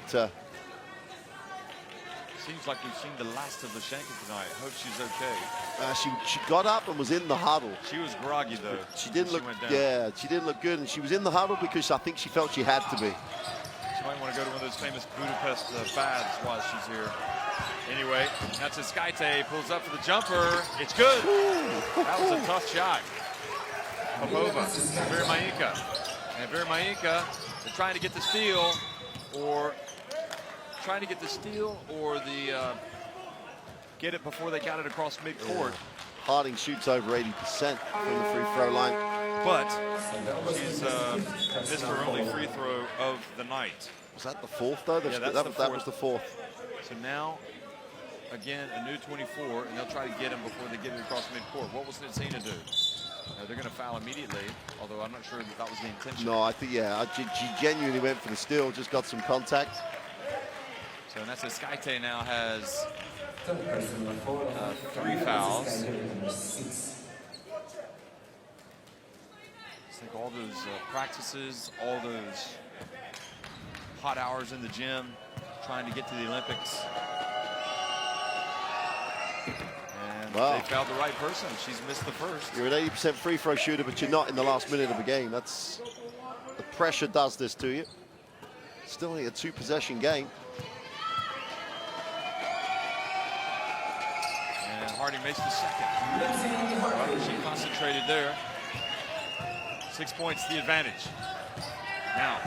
seems like we've seen the last of Lashenko tonight. Hope she's okay. she got up and was in the huddle. She was groggy though. She didn't look. She didn't look good, and she was in the huddle because I think she felt she had to be. She might want to go to one of those famous Budapest baths while she's here. Anyway, Natsuskaite pulls up for the jumper. It's good. That was a tough shot. Popova, Veremenko. And Veremenko, they're trying to get the steal, or the get it before they got it across midcourt. Harding shoots over 80% from the free throw line. but she's missed her only free throw of the night. Was that the fourth, though? Yeah, that was the fourth. So now, again, a new 24, and they'll try to get him before they get it across midcourt. What was Nitsina do? They're going to foul immediately, although I'm not sure that was the intention. No, I think, yeah, she genuinely went for the steal, just got some contact. So Nessa Skaite now has 3 fouls. I think all those practices, all those hot hours in the gym, trying to get to the Olympics. And wow. They fouled the right person. She's missed the first. You're an 80% free throw shooter, but you're not in the last minute of a game. That's the pressure does this to you. Still only a 2-possession game. And Harding makes the second. Well, she concentrated there. 6 points, the advantage. Now,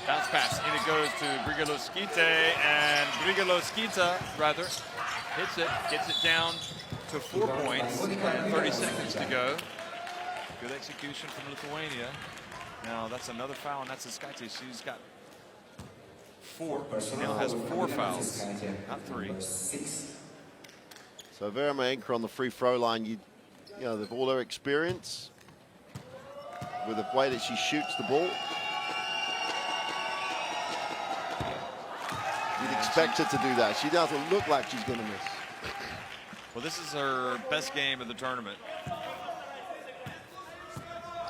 bounce pass, in it goes to Brigaloskite, and Brigaloskite, rather, hits it, gets it down to 4 points, and 30 seconds to go. Good execution from Lithuania. Now, that's another foul, and that's a Skaite. She's got 4. She now has 4 fouls, not 3. So Verma Anchor on the free throw line, you know, with all her experience, with the way that she shoots the ball, you'd expect her to do that. She doesn't look like she's going to miss. Well, this is her best game of the tournament.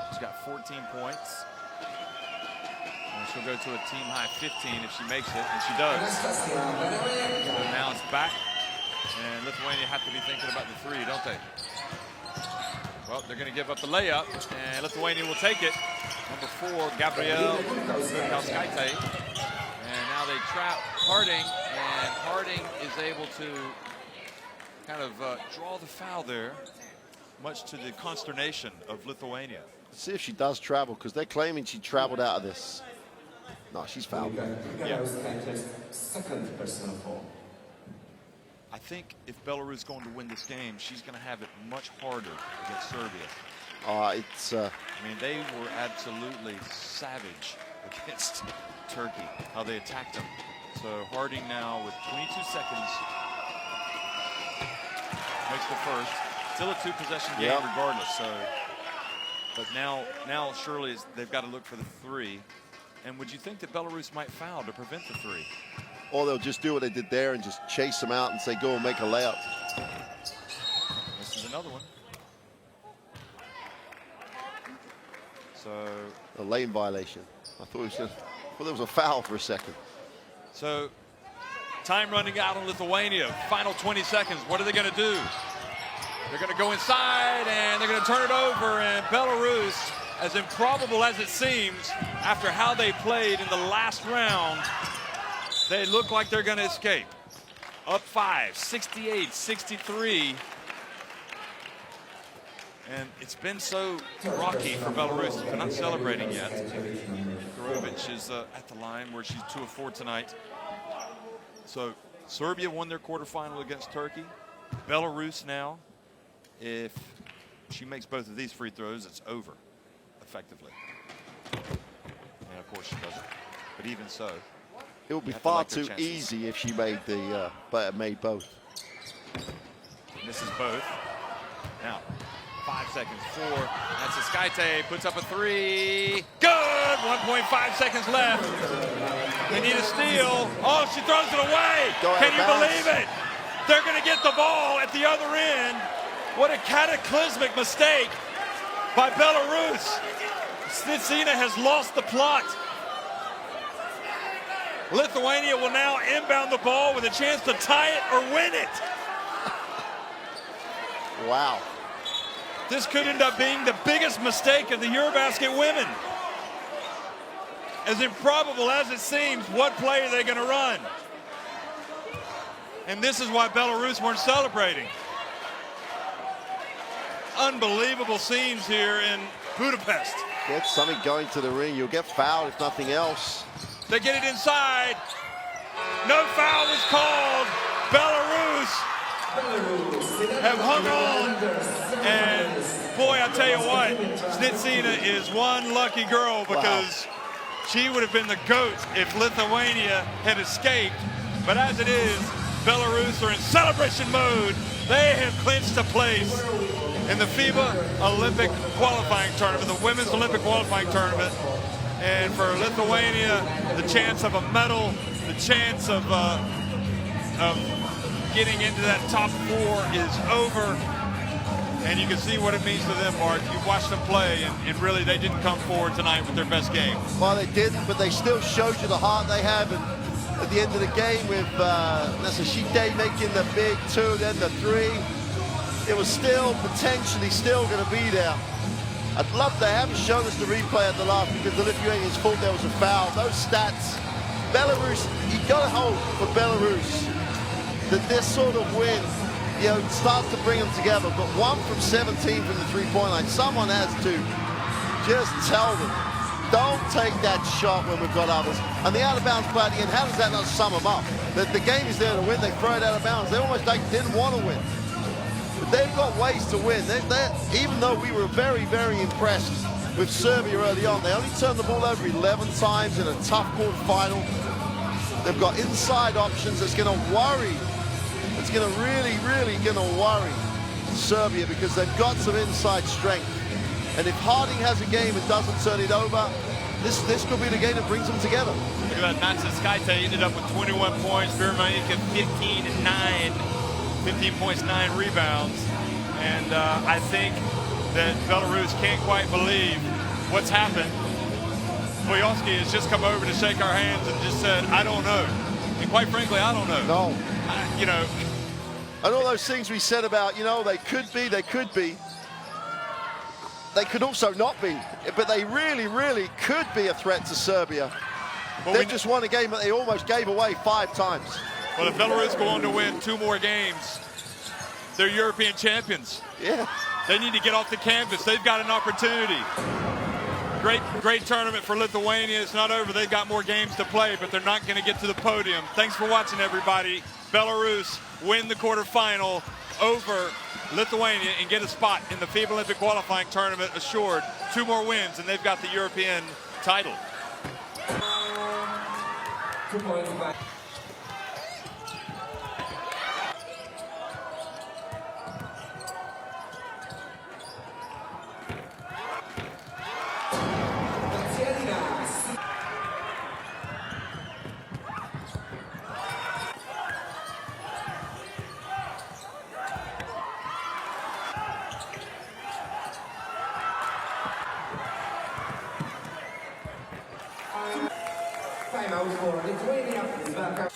She's got 14 points. And she'll go to a team high 15 if she makes it, and she does. So now it's back, and Lithuania have to be thinking about the 3, don't they? Well, they're going to give up the layup, and Lithuania will take it. Number 4, Gabrielle Kalskaite. And now they trap Harding, and Harding is able to kind of draw the foul there, much to the consternation of Lithuania. Let's see if she does travel, because they're claiming she traveled out of this. No, she's fouled. Yeah. I think if Belarus is going to win this game, she's going to have it much harder against Serbia. I mean, they were absolutely savage against Turkey, how they attacked them. So Harding now with 22 seconds makes the first. Still a 2-possession game regardless. So, but now surely they've got to look for the 3. And would you think that Belarus might foul to prevent the 3? Or they'll just do what they did there and just chase them out and say, go and make a layup. This is another one. So a lane violation. I thought there was a foul for a second. So time running out on Lithuania. Final 20 seconds. What are they going to do? They're going to go inside and they're going to turn it over. And Belarus, as improbable as it seems, after how they played in the last round, they look like they're going to escape. Up 5, 68-63. And it's been so rocky for Belarus. They're not celebrating yet. Gorovic is at the line where she's 2 of 4 tonight. So Serbia won their quarterfinal against Turkey. Belarus now, if she makes both of these free throws, it's over, effectively. And of course she doesn't. But even so, it would be far too easy if she made made both. And this is both. Now, 5 seconds, 4. That's Skaite, puts up a 3. Good! 1.5 seconds left. They need a steal. Oh, she throws it away. Can you believe it? They're going to get the ball at the other end. What a cataclysmic mistake by Belarus. Snitsina has lost the plot. Lithuania will now inbound the ball with a chance to tie it or win it. Wow. This could end up being the biggest mistake of the EuroBasket women. As improbable as it seems, what play are they going to run? And this is why Belarus weren't celebrating. Unbelievable scenes here in Budapest. Get something going to the ring. You'll get fouled if nothing else. They get it inside. No foul is called. Belarus have hung on. And boy, I tell you what, Snitsina is one lucky girl because she would have been the GOAT if Lithuania had escaped. But as it is, Belarus are in celebration mode. They have clinched a place in the FIBA Olympic qualifying tournament, the Women's Olympic qualifying tournament. And for Lithuania, the chance of a medal, the chance of getting into that top 4 is over. And you can see what it means to them, Mark. You've watched them play, and really they didn't come forward tonight with their best game. Well, they didn't, but they still showed you the heart they have. And at the end of the game with Nasashite making the big 2, then the 3, it was still potentially going to be there. I'd love they haven't shown us the replay at the last because the Lithuanians thought there was a foul. Those stats, Belarus, you got to hope for Belarus that this sort of win, you know, starts to bring them together. But 1 from 17 from the three-point line, someone has to just tell them, don't take that shot when we've got others. And the out-of-bounds play at the end, how does that not sum them up? That the game is there to win, they throw it out of bounds. They almost like didn't want to win. But they've got ways to win. Even though we were very, very impressed with Serbia early on, they only turned the ball over 11 times in a tough quarterfinal. They've got inside options that's going to worry. It's going to really going to worry Serbia because they've got some inside strength. And if Harding has a game and doesn't turn it over, this could be the game that brings them together. Look at that. Natsaskaite ended up with 21 points. Birmaika 15 and 9. 15 points, 9 rebounds. And I think that Belarus can't quite believe what's happened. Boyovsky has just come over to shake our hands and just said, I don't know. And quite frankly, I don't know. No. You know. And all those things we said about, you know, they could be. They could also not be. But they really could be a threat to Serbia. Well, They've just won a game that they almost gave away 5 times. Well, if Belarus go on to win 2 more games, they're European champions. Yeah. They need to get off the canvas. They've got an opportunity. Great tournament for Lithuania. It's not over. They've got more games to play, but they're not going to get to the podium. Thanks for watching, everybody. Belarus win the quarterfinal over Lithuania and get a spot in the FIBA Olympic qualifying tournament assured. 2 more wins, and they've got the European title. 2 points back. Timeout for Lithuania is back up.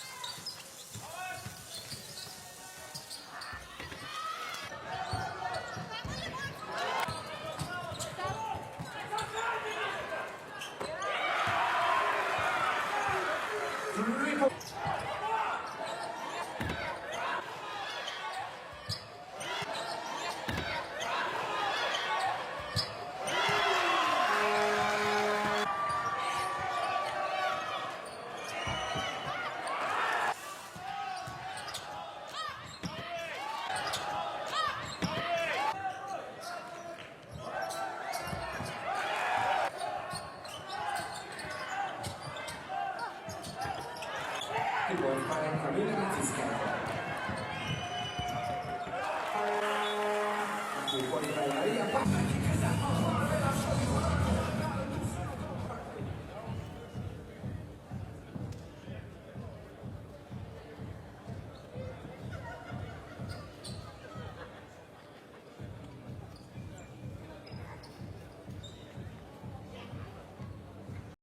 Community